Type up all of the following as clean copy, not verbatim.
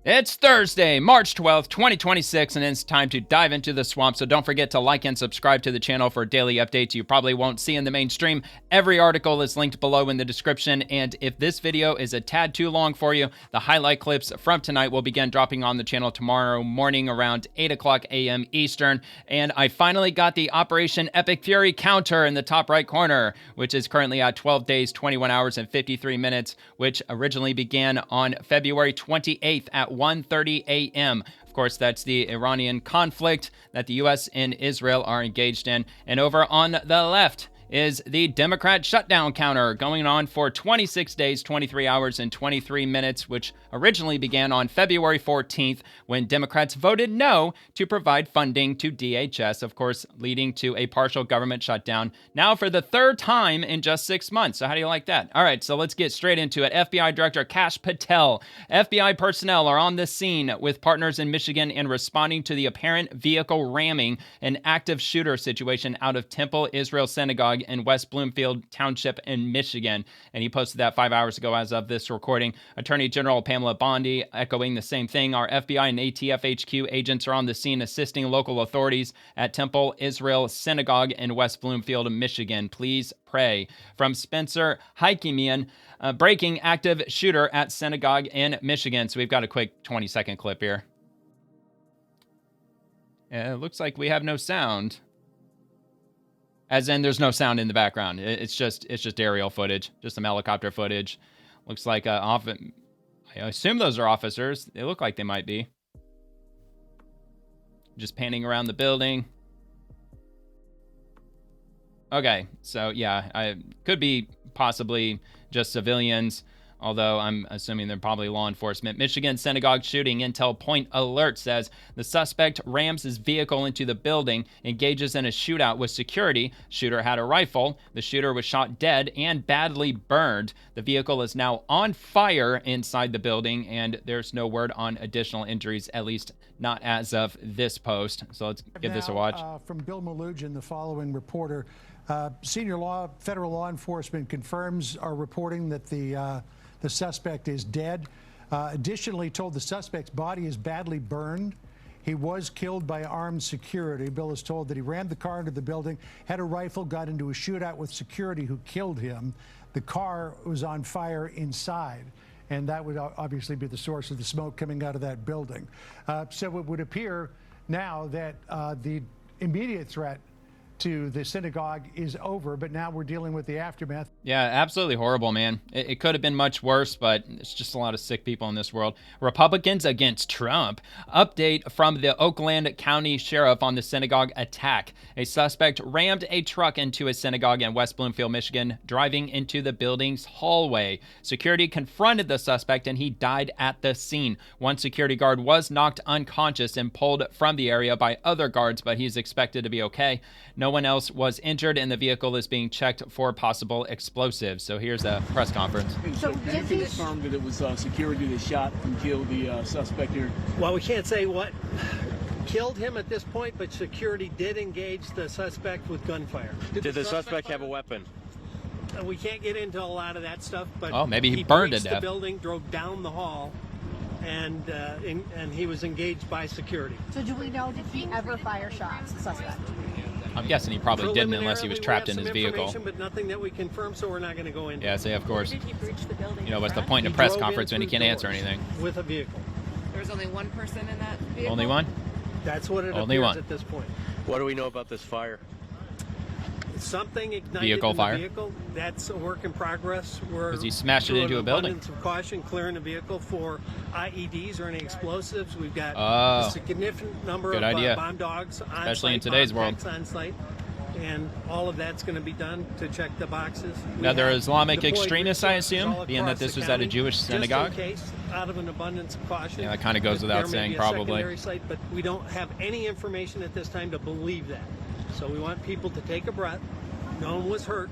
It's Thursday, March 12th, 2026, and it's time to dive into the swamp. So don't forget to like and subscribe to the channel for daily updates you probably won't see in the mainstream. Every article is linked below in the description. And if this video is a tad too long for you, the highlight clips from tonight will begin dropping on the channel tomorrow morning around 8 o'clock a.m. Eastern. And I finally got the Operation Epic Fury counter in the top right corner, which is currently at 12 days, 21 hours, and 53 minutes, which originally began on February 28th at 1:30 a.m. Of course, that's the Iranian conflict that the U.S. and Israel are engaged in. And over on the left is the Democrat shutdown counter going on for 26 days, 23 hours, and 23 minutes, which originally began on February 14th when Democrats voted no to provide funding to DHS, of course, leading to a partial government shutdown now for the third time in just 6 months. So how do you like that? All right, so let's get straight into it. FBI Director Kash Patel. FBI personnel are on the scene with partners in Michigan in responding to the apparent vehicle ramming an active shooter situation out of Temple Israel Synagogue in West Bloomfield Township in Michigan. And he posted that 5 hours ago as of this recording. Attorney General Pamela Bondi echoing the same thing. Our FBI and ATF HQ agents are on the scene assisting local authorities at Temple Israel Synagogue in West Bloomfield, Michigan. Please pray. From Spencer Heikemian, breaking active shooter at synagogue in Michigan. So we've got a quick 20-second clip here. It looks like we have no sound. As in, there's no sound in the background. It's just aerial footage, just some helicopter footage. Looks like I assume those are officers. They look like they might be. Just panning around the building. Okay, so yeah, I could be possibly just civilians, although I'm assuming they're probably law enforcement. Michigan synagogue shooting intel point alert says the suspect rams his vehicle into the building, engages in a shootout with security. Shooter had a rifle. The shooter was shot dead and badly burned. The vehicle is now on fire inside the building, and there's no word on additional injuries, at least not as of this post. So let's give this a watch. From Bill Malugin, the following reporter. Senior federal law enforcement confirms our reporting that the suspect is dead. Additionally, told the suspect's body is badly burned. He was killed by armed security. Bill is told that he rammed the car into the building, had a rifle, got into a shootout with security who killed him. The car was on fire inside, and that would obviously be the source of the smoke coming out of that building. So it would appear now that the immediate threat to the synagogue is over, but now we're dealing with the aftermath. Yeah, absolutely horrible, man. It could have been much worse, but it's just a lot of sick people in this world. Republicans against Trump. Update from the Oakland County Sheriff on the synagogue attack. A suspect rammed a truck into a synagogue in West Bloomfield, Michigan, driving into the building's hallway. Security confronted the suspect and he died at the scene. One security guard was knocked unconscious and pulled from the area by other guards, but he's expected to be okay. No one else was injured, and the vehicle is being checked for possible explosives. So here's a press conference. So did you confirm that it was security that shot and killed the suspect here? Well, we can't say what killed him at this point, but security did engage the suspect with gunfire. Did the suspect have a weapon? We can't get into a lot of that stuff, but maybe he burned to death. The building, drove down the hall, and he was engaged by security. So do we know, did he ever fire shots, the suspect? I'm guessing he probably didn't unless he was trapped in his vehicle. But nothing that we confirm, so we're not going to go into. Yeah, so of course. Did he breach the building? You know, what's the point in a press conference when he can't answer anything? With a vehicle. There was only one person in that vehicle? Only one? That's what it only appears one. At this point. What do we know about this fire? Something ignited vehicle in fire. The vehicle. That's a work in progress. Because he smashed it into a building. Abundance of caution, clearing the vehicle for IEDs or any explosives. We've got a significant number good of idea. bomb dogs on especially site, in today's world. on site. And all of that's going to be done to check the boxes. Now, they're Islamic extremists, I assume, being that this was at a Jewish synagogue. Just in case, out of an abundance of caution. Yeah, that kind of goes without saying, probably. Site, but we don't have any information at this time to believe that. So we want people to take a breath. No one was hurt.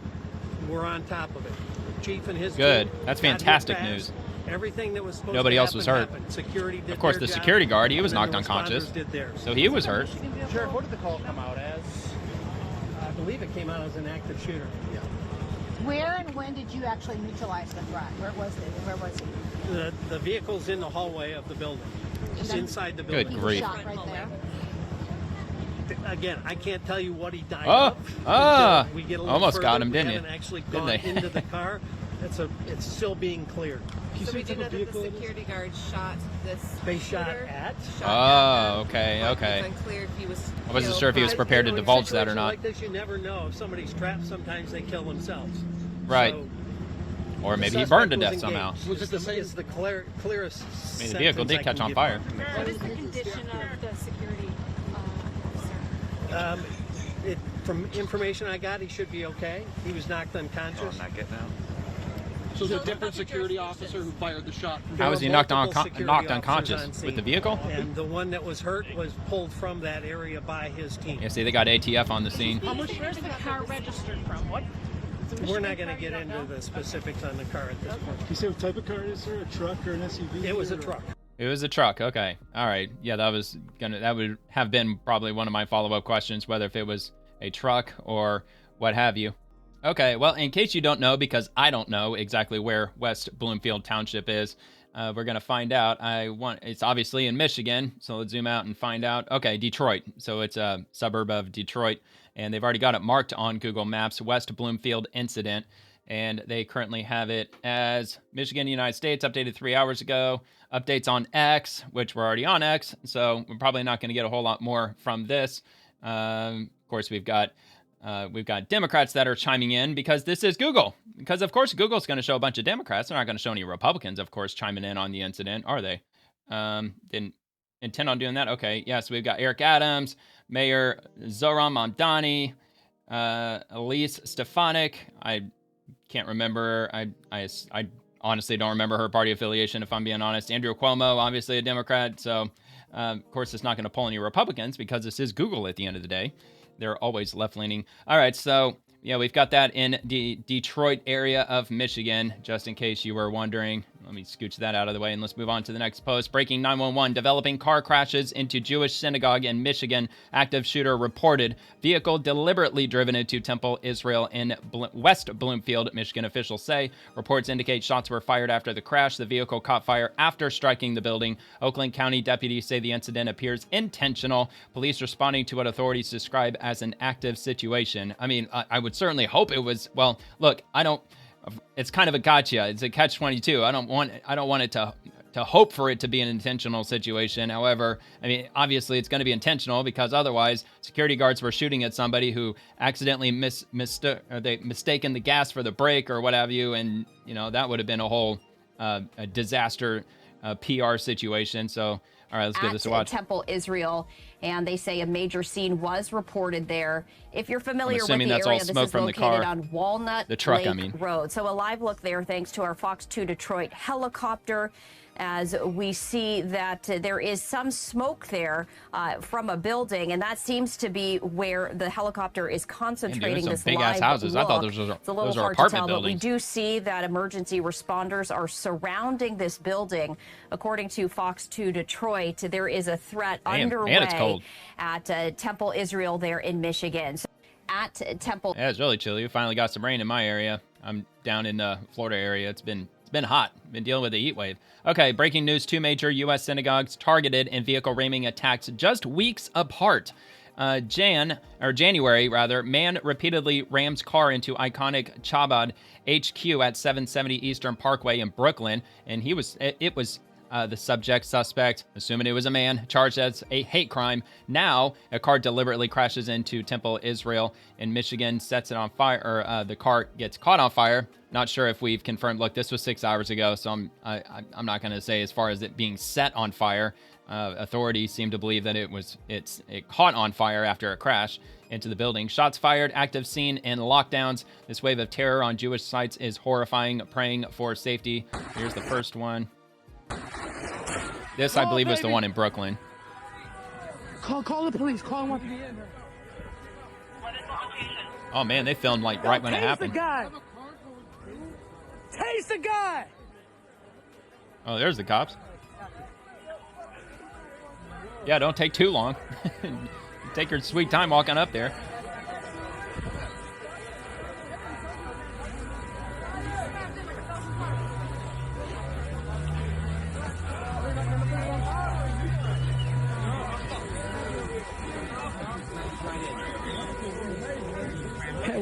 We're on top of it. The chief and his good. team That's got fantastic here news. fast. Everything that was supposed Nobody to else was hurt. happened. Security did Of course, their the job, security guard, he was and knocked the unconscious. responders did theirs. So he was hurt. Sheriff, what did the call come out as? I believe it came out as an active shooter. Yeah. Where and when did you actually neutralize the threat? Where was he? The vehicle's in the hallway of the building, just inside the building. Good grief. Shot right there. Again, I can't tell you what he died Oh, of. Until we get a little almost further. got him, We didn't you? haven't actually Didn't gone they? into the car. It's still being cleared. So we do know that the security guard shot this They shot shooter. at. Oh, okay, But okay. It's unclear if he was. I wasn't killed sure if he was by- prepared to In a divulge that or situation not. Like this, you never know. If somebody's trapped, sometimes they kill themselves. Right. So, Or maybe he suspect burned to was death engaged. somehow. Was it the same- It's the clearest. I mean, the vehicle sentence did I catch can on give fire. What is the condition of the security officer? From information I got, he should be okay. He was knocked unconscious. So the different security officer who fired the shot. How was he There were knocked multiple security knocked officers unconscious? on With scene. the vehicle? And the one that was hurt was pulled from that area by his team. Yeah, see, they got ATF on the scene. How much where's the car registered from? What? We're not going to get into the specifics on the car at this point. Can you say what type of car it is, sir? A truck or an SUV? It was a truck. It was a truck. Okay. All right. Yeah, that would have been probably one of my follow-up questions, whether if it was a truck or what have you. Okay. Well, in case you don't know, because I don't know exactly where West Bloomfield Township is, we're going to find out. It's obviously in Michigan. So let's zoom out and find out. Okay. Detroit. So it's a suburb of Detroit, and they've already got it marked on Google Maps, West Bloomfield incident. And they currently have it as Michigan, United States, updated 3 hours ago. Updates on X, which we're already on X, so we're probably not going to get a whole lot more from this. Of course, we've got Democrats that are chiming in because this is Google. Because of course, Google's going to show a bunch of Democrats. They're not going to show any Republicans, of course, chiming in on the incident, are they? Didn't intend on doing that. Okay, yeah. So we've got Eric Adams, Mayor Zoran Mamdani, Elise Stefanik. I can't remember. I honestly don't remember her party affiliation, if I'm being honest. Andrew Cuomo, obviously a Democrat. So, of course, it's not going to pull any Republicans because this is Google at the end of the day. They're always left-leaning. All right, so, yeah, we've got that in the Detroit area of Michigan, just in case you were wondering. Let me scooch that out of the way, and let's move on to the next post. Breaking 911, developing car crashes into Jewish synagogue in Michigan. Active shooter reported. Vehicle deliberately driven into Temple Israel in West Bloomfield, Michigan, officials say. Reports indicate shots were fired after the crash. The vehicle caught fire after striking the building. Oakland County deputies say the incident appears intentional. Police responding to what authorities describe as an active situation. I mean, I would certainly hope it was, well, look, it's kind of a gotcha. It's a catch-22. I don't want it to hope for it to be an intentional situation. However, I mean, obviously it's going to be intentional because otherwise security guards were shooting at somebody who accidentally mistaken the gas for the brake or what have you. And, you know, that would have been a whole a disaster PR situation. So, all right, let's give this a watch. Temple Israel, and they say a major scene was reported there. If you're familiar with the assuming that's all area, this smoke is from the located car. on Walnut The truck, Lake I mean. Road. So a live look there thanks to our Fox 2 Detroit helicopter, as we see that there is some smoke there from a building, and that seems to be where the helicopter is concentrating some this big-ass live houses. I thought look. those were- It's a little those were hard to apartment tell, but we buildings. do see that emergency responders are surrounding this building. According to Fox 2 Detroit, there is a threat underway and it's cold. at Temple Israel there in Michigan. So at Temple. Yeah, it's really chilly. We finally got some rain in my area. I'm down in the Florida area. It's been hot. Been dealing with the heat wave. Okay, breaking news. 2 major U.S. synagogues targeted in vehicle ramming attacks just weeks apart. January, man repeatedly rams car into iconic Chabad HQ at 770 Eastern Parkway in Brooklyn, and it was the suspect, assuming it was a man, charged as a hate crime. Now, a car deliberately crashes into Temple Israel in Michigan, sets it on fire, or the car gets caught on fire. Not sure if we've confirmed. Look, this was 6 hours ago, so I'm not going to say as far as it being set on fire. Authorities seem to believe that it caught on fire after a crash into the building. Shots fired, active scene, and lockdowns. This wave of terror on Jewish sites is horrifying. Praying for safety. Here's the first one. This, I believe, was the one in Brooklyn. Call the police. Call one. Oh man, they filmed like right when it happened. Tase the guy. Oh, there's the cops. Yeah, don't take too long. Take your sweet time walking up there.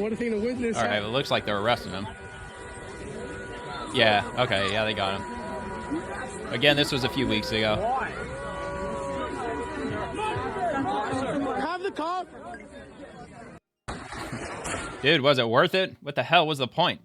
only thing the witness. All right, well, it looks like they're arresting him. Yeah, okay, yeah, they got him. Again, this was a few weeks ago. Have the cop. Dude, was it worth it? What the hell was the point?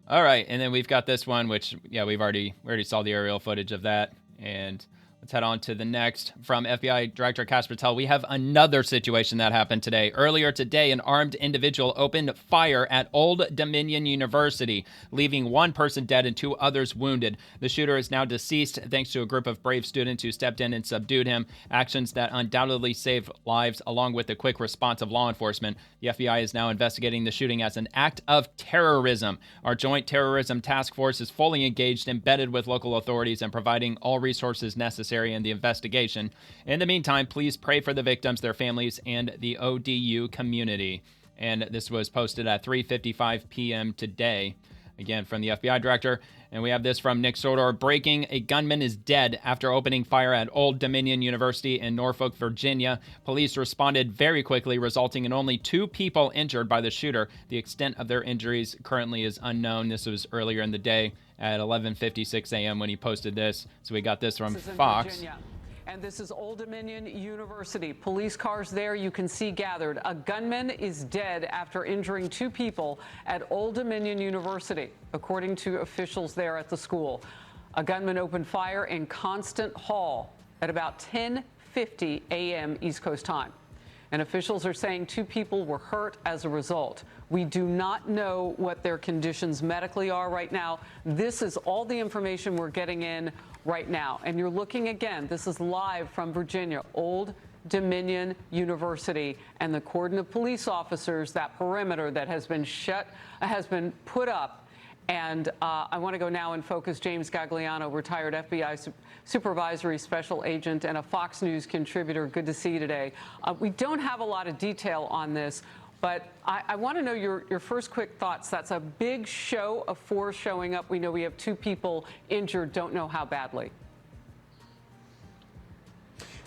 All right, and then we've got this one, which, yeah, we already saw the aerial footage of that. And let's head on to the next. From FBI Director Kash Patel, we have another situation that happened today. Earlier today, an armed individual opened fire at Old Dominion University, leaving one person dead and 2 others wounded. The shooter is now deceased thanks to a group of brave students who stepped in and subdued him, actions that undoubtedly saved lives along with the quick response of law enforcement. The FBI is now investigating the shooting as an act of terrorism. Our Joint Terrorism Task Force is fully engaged, embedded with local authorities, and providing all resources necessary in the investigation. In the meantime, please pray for the victims, their families, and the ODU community. And this was posted at 3:55 p.m. today. Again, from the FBI director. And we have this from Nick Sodor. Breaking: a gunman is dead after opening fire at Old Dominion University in Norfolk, Virginia. Police responded very quickly, resulting in only 2 people injured by the shooter. The extent of their injuries currently is unknown. This was earlier in the day at 11:56 a.m. when he posted this. So we got this from Fox. Virginia. And this is Old Dominion University. Police cars there you can see gathered. A gunman is dead after injuring 2 people at Old Dominion University, according to officials there at the school. A gunman opened fire in Constant Hall at about 10:50 a.m. East Coast time. And officials are saying 2 people were hurt as a result. We do not know what their conditions medically are right now. This is all the information we're getting in right now. And you're looking again, this is live from Virginia, Old Dominion University, and the cordon of police officers, that perimeter that has been put up. And I want to go now and focus James Gagliano, retired FBI supervisory special agent and a Fox News contributor. Good to see you today. We don't have a lot of detail on this, but I want to know your first quick thoughts. That's a big show of force showing up. We know we have 2 people injured, don't know how badly.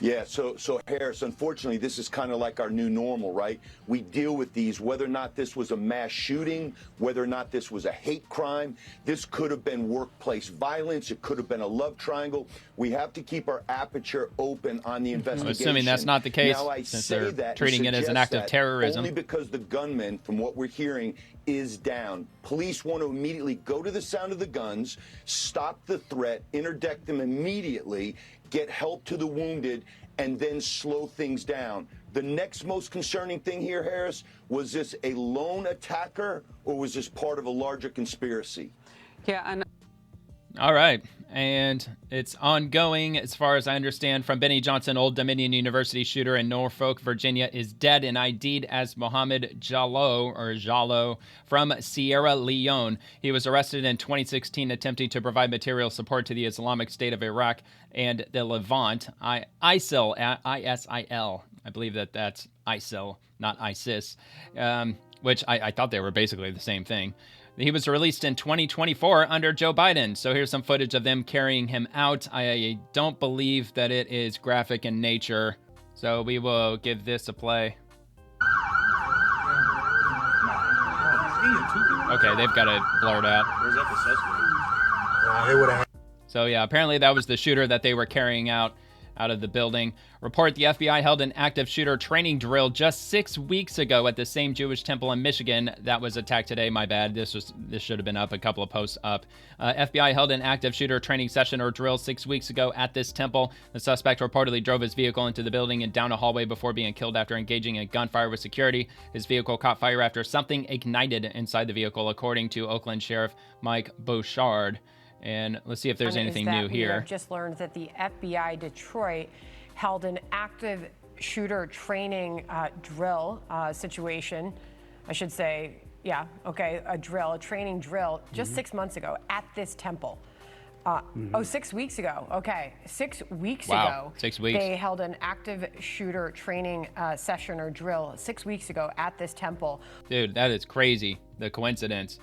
Yeah, so Harris, unfortunately, this is kind of like our new normal, right? We deal with these, whether or not this was a mass shooting, whether or not this was a hate crime. This could have been workplace violence. It could have been a love triangle. We have to keep our aperture open on the investigation. I'm assuming that's not the case, now, since they're treating it as an act of terrorism. Only because the gunman, from what we're hearing, is down. Police want to immediately go to the sound of the guns, stop the threat, interdict them immediately, get help to the wounded, and then slow things down. The next most concerning thing here, Harris, was this a lone attacker or was this part of a larger conspiracy? Yeah, and all right. And it's ongoing, as far as I understand, from Benny Johnson. Old Dominion University shooter in Norfolk, Virginia, is dead and ID'd as Mohammed Jallo from Sierra Leone. He was arrested in 2016 attempting to provide material support to the Islamic State of Iraq and the Levant. ISIL, I-S-I-L. I believe that's ISIL, not ISIS, which I thought they were basically the same thing. He was released in 2024 under Joe Biden. So here's some footage of them carrying him out. I don't believe that it is graphic in nature. So we will give this a play. Okay, they've got it blurred out. Where's that the suspect? So yeah, apparently that was the shooter that they were carrying out of the building. Report: the FBI held an active shooter training drill just 6 weeks ago at the same Jewish temple in Michigan that was attacked today. My bad. This should have been up a couple of posts up. FBI held an active shooter training session or drill 6 weeks ago at this temple. The suspect reportedly drove his vehicle into the building and down a hallway before being killed after engaging in gunfire with security. His vehicle caught fire after something ignited inside the vehicle, according to Oakland Sheriff Mike Bouchard. And let's see if there's anything new here. We have just learned that the FBI Detroit held an active shooter training drill situation. I should say, yeah, okay, a training drill, just 6 months ago at this temple. 6 weeks ago. Okay, 6 weeks ago. 6 weeks. They held an active shooter training session or drill 6 weeks ago at this temple. Dude, that is crazy, the coincidence.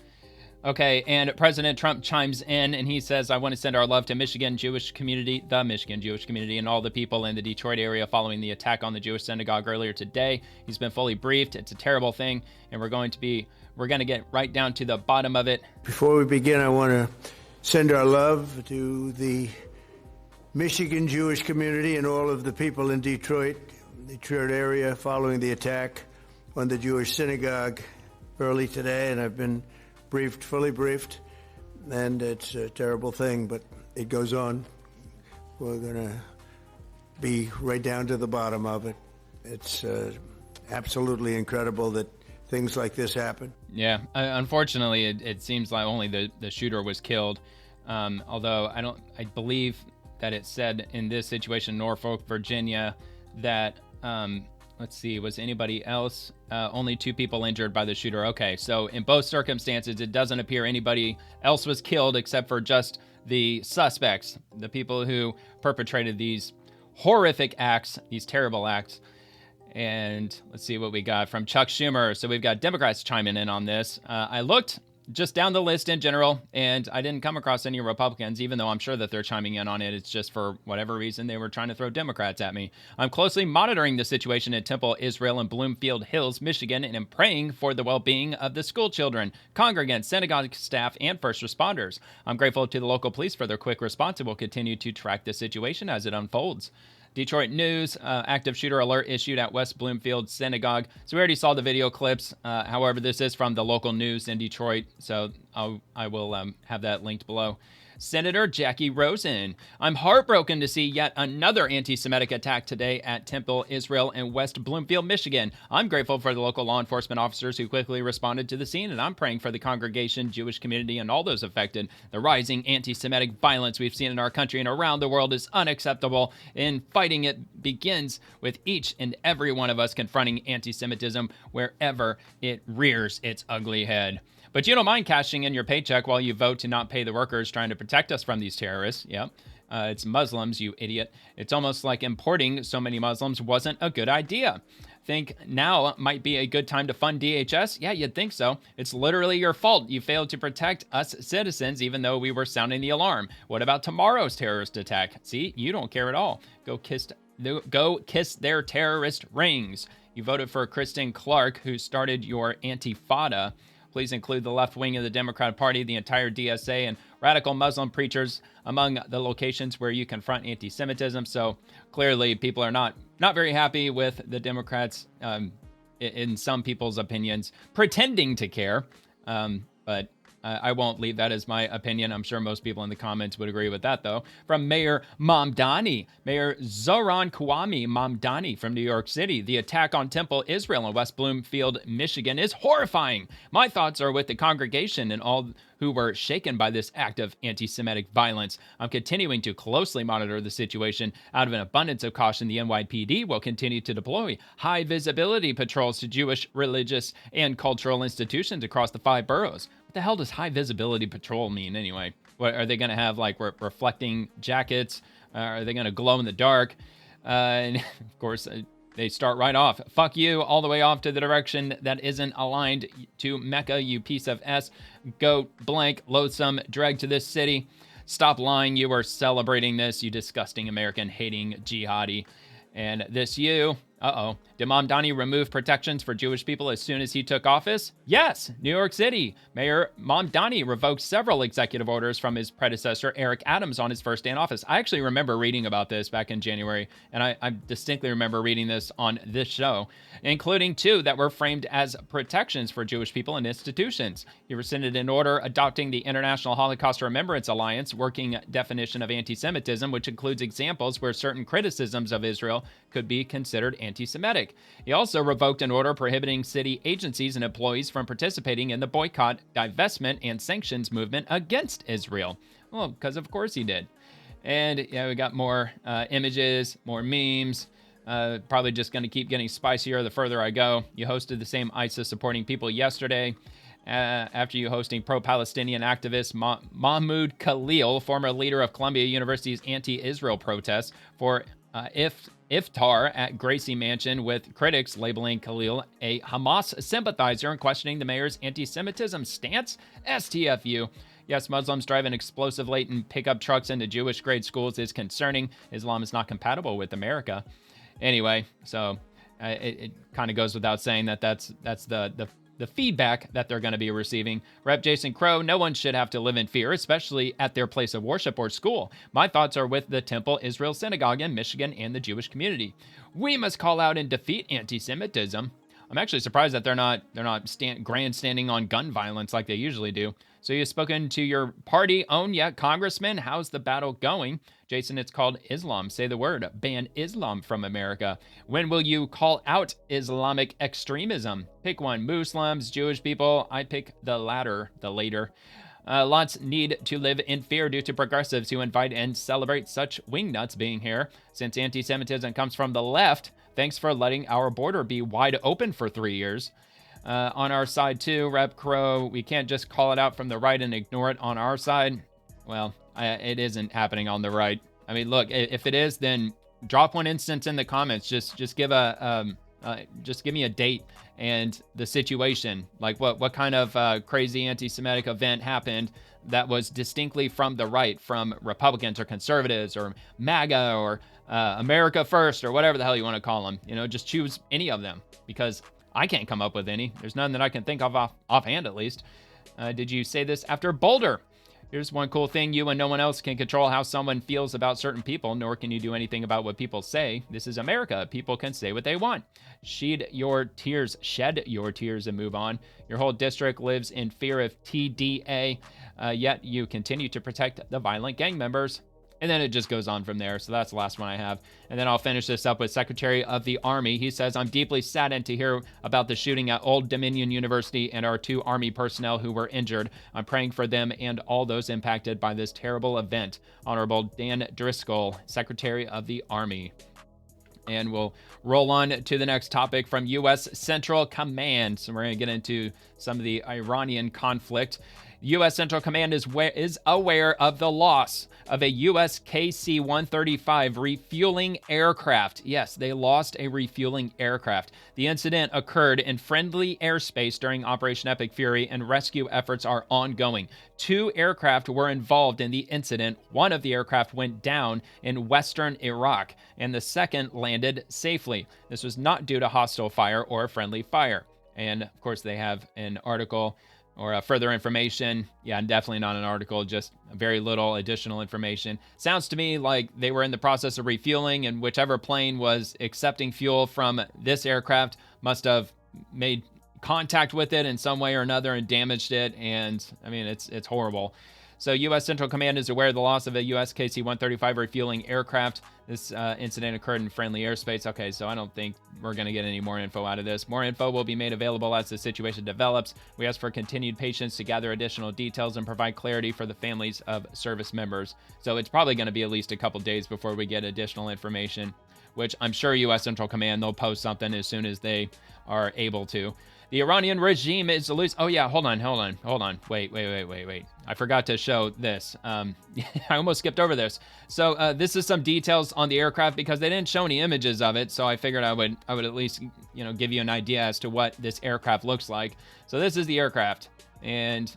Okay, and President Trump chimes in and he says, I want to send our love to Michigan Jewish community, the Michigan Jewish community, and all the people in the Detroit area following the attack on the Jewish synagogue earlier today. He's been fully briefed. It's a terrible thing, and we're going to get right down to the bottom of it. Before we begin, I want to send our love to the Michigan Jewish community and all of the people in the Detroit area following the attack on the Jewish synagogue early today, and I've been fully briefed, and it's a terrible thing, but it goes on. We're going to be right down to the bottom of it. It's absolutely incredible that things like this happen. Yeah, unfortunately, it seems like only the shooter was killed, although I believe that it said in this situation, Norfolk, Virginia, that let's see, was anybody else? Only 2 people injured by the shooter. Okay, so in both circumstances, it doesn't appear anybody else was killed except for just the suspects, the people who perpetrated these horrific acts, these terrible acts. And let's see what we got from Chuck Schumer. So we've got Democrats chiming in on this. I looked just down the list in general, and I didn't come across any Republicans, even though I'm sure that they're chiming in on it. It's just for whatever reason they were trying to throw Democrats at me. I'm closely monitoring the situation at Temple Israel in Bloomfield Hills, Michigan, and am praying for the well-being of the school children, congregants, synagogue staff, and first responders. I'm grateful to the local police for their quick response and will continue to track the situation as it unfolds. Detroit News, active shooter alert issued at West Bloomfield Synagogue. So we already saw the video clips. However, this is from the local news in Detroit, so I will have that linked below. Senator Jackie Rosen. I'm heartbroken to see yet another anti-Semitic attack today at Temple Israel in West Bloomfield, Michigan. I'm grateful for the local law enforcement officers who quickly responded to the scene, and I'm praying for the congregation, Jewish community, and all those affected. The rising anti-Semitic violence we've seen in our country and around the world is unacceptable, and fighting it begins with each and every one of us confronting anti-Semitism wherever it rears its ugly head. But you don't mind cashing in your paycheck while you vote to not pay the workers trying to protect us from these terrorists. Yep. It's Muslims, you idiot. It's almost like importing so many Muslims wasn't a good idea. Think now might be a good time to fund DHS? Yeah, you'd think so. It's literally your fault. You failed to protect us citizens even though we were sounding the alarm. What about tomorrow's terrorist attack? See, you don't care at all. Go kiss their terrorist rings. You voted for Kristen Clark, who started your Antifada. Please include the left wing of the Democratic Party, the entire DSA, and radical Muslim preachers among the locations where you confront anti-Semitism. So clearly people are not very happy with the Democrats, in some people's opinions, pretending to care. But I won't leave that as my opinion. I'm sure most people in the comments would agree with that, though. From Mayor Mamdani, Mayor Zoran Kwame Mamdani from New York City. The attack on Temple Israel in West Bloomfield, Michigan is horrifying. My thoughts are with the congregation and all who were shaken by this act of anti-Semitic violence. I'm continuing to closely monitor the situation. Out of an abundance of caution, the NYPD will continue to deploy high-visibility patrols to Jewish, religious, and cultural institutions across the 5 boroughs. What the hell does high-visibility patrol mean anyway? What, are they going to have, like, reflecting jackets? Are they going to glow in the dark? And, of course, they start right off. Fuck you, all the way off to the direction that isn't aligned to Mecca, you piece of S. Goat, blank, loathsome, drag to this city. Stop lying, you are celebrating this, you disgusting American-hating jihadi. And this you, did Mamdani remove protections for Jewish people as soon as he took office? Yes, New York City. Mayor Mamdani revoked several executive orders from his predecessor, Eric Adams, on his first day in office. I actually remember reading about this back in January, and I distinctly remember reading this on this show, including 2 that were framed as protections for Jewish people and institutions. He rescinded an order adopting the International Holocaust Remembrance Alliance working definition of anti-Semitism, which includes examples where certain criticisms of Israel could be considered anti-Semitic. He also revoked an order prohibiting city agencies and employees from participating in the boycott, divestment, and sanctions movement against Israel. Well, because of course he did. And yeah, we got more images, more memes. Probably just going to keep getting spicier the further I go. You hosted the same ISIS-supporting people yesterday. After you hosting pro-Palestinian activist Mahmoud Khalil, former leader of Columbia University's anti-Israel protests, for iftar at Gracie Mansion, with critics labeling Khalil a Hamas sympathizer and questioning the mayor's anti-Semitism stance. STFU. Yes, Muslims driving explosive laden pickup trucks into Jewish grade schools is concerning. Islam is not compatible with America. Anyway, so it kind of goes without saying that that's the feedback that they're going to be receiving. Rep. Jason Crow, no one should have to live in fear, especially at their place of worship or school. My thoughts are with the Temple Israel Synagogue in Michigan and the Jewish community. We must call out and defeat anti-Semitism. I'm actually surprised that they're not grandstanding on gun violence like they usually do. So you've spoken to your party own yet, Congressman. How's the battle going? Jason, it's called Islam. Say the word. Ban Islam from America. When will you call out Islamic extremism? Pick one. Muslims, Jewish people. I pick the latter, the later. Lots need to live in fear due to progressives who invite and celebrate such wingnuts being here. Since anti-Semitism comes from the left, thanks for letting our border be wide open for 3 years. On our side too, Rep. Crow, we can't just call it out from the right and ignore it on our side. Well, it isn't happening on the right. I mean, look, if it is, then drop one instance in the comments. Just give me a date and the situation. Like what kind of crazy anti-Semitic event happened that was distinctly from the right, from Republicans or conservatives or MAGA or America First or whatever the hell you want to call them. You know, just choose any of them, because I can't come up with any. There's none that I can think of offhand, at least. Did you say this after Boulder? Here's one cool thing. You and no one else can control how someone feels about certain people, nor can you do anything about what people say. This is America. People can say what they want. Shed your tears and move on. Your whole district lives in fear of TDA, yet you continue to protect the violent gang members. And then it just goes on from there. So that's the last one I have. And then I'll finish this up with Secretary of the Army. He says, I'm deeply saddened to hear about the shooting at Old Dominion University and our 2 Army personnel who were injured. I'm praying for them and all those impacted by this terrible event. Honorable Dan Driscoll, Secretary of the Army. And we'll roll on to the next topic from U.S. Central Command. So we're going to get into some of the Iranian conflict. U.S. Central Command is aware of the loss of a U.S. KC-135 refueling aircraft. Yes, they lost a refueling aircraft. The incident occurred in friendly airspace during Operation Epic Fury, and rescue efforts are ongoing. 2 aircraft were involved in the incident. One of the aircraft went down in western Iraq, and the second landed safely. This was not due to hostile fire or friendly fire. And, of course, they have an article or further information. Yeah, definitely not an article, just very little additional information. Sounds to me like they were in the process of refueling, and whichever plane was accepting fuel from this aircraft must have made contact with it in some way or another and damaged it. And I mean, it's horrible. So U.S. Central Command is aware of the loss of a U.S. KC-135 refueling aircraft. This incident occurred in friendly airspace. Okay, so I don't think we're going to get any more info out of this. More info will be made available as the situation develops. We ask for continued patience to gather additional details and provide clarity for the families of service members. So it's probably going to be at least a couple days before we get additional information, which I'm sure U.S. Central Command, they'll post something as soon as they are able to. The Iranian regime is loose. Oh yeah, hold on. Wait. I forgot to show this. I almost skipped over this. So this is some details on the aircraft because they didn't show any images of it. So I figured I would at least, give you an idea as to what this aircraft looks like. So this is the aircraft, and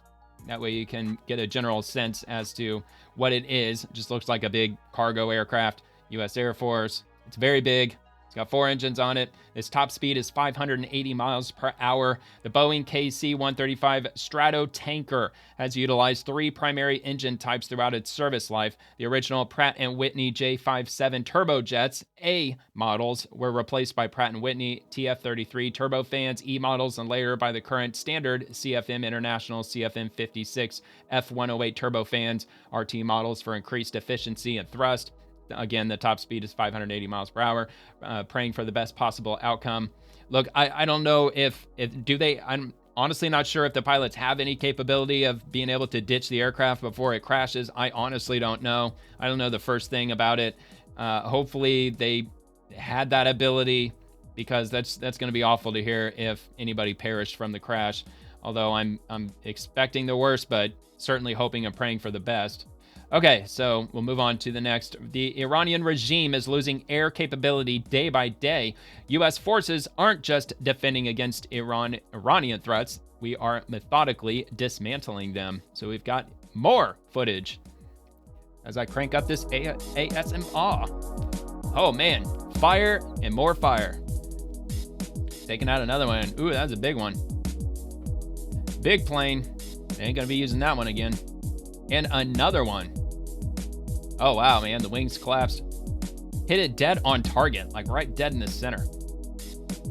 that way you can get a general sense as to what it is. It just looks like a big cargo aircraft, U.S. Air Force. It's very big. It's got 4 engines on it. Its top speed is 580 miles per hour. The Boeing KC-135 Stratotanker has utilized 3 primary engine types throughout its service life. The original Pratt & Whitney J57 turbojets, A models, were replaced by Pratt & Whitney TF33 turbofans, E models, and later by the current standard CFM International CFM56 F108 turbofans, RT models for increased efficiency and thrust. Again, the top speed is 580 miles per hour, praying for the best possible outcome. Look, I don't know I'm honestly not sure if the pilots have any capability of being able to ditch the aircraft before it crashes. I honestly don't know. I don't know the first thing about it. Hopefully they had that ability, because that's going to be awful to hear if anybody perished from the crash. Although I'm expecting the worst, but certainly hoping and praying for the best. Okay, so we'll move on to the next. The Iranian regime is losing air capability day by day. U.S. forces aren't just defending against Iranian threats. We are methodically dismantling them. So we've got more footage as I crank up this ASMR. Oh, man. Fire and more fire. Taking out another one. Ooh, that's a big one. Big plane. They ain't going to be using that one again. And another one. Oh, wow, man. The wings collapsed. Hit it dead on target, like right dead in the center.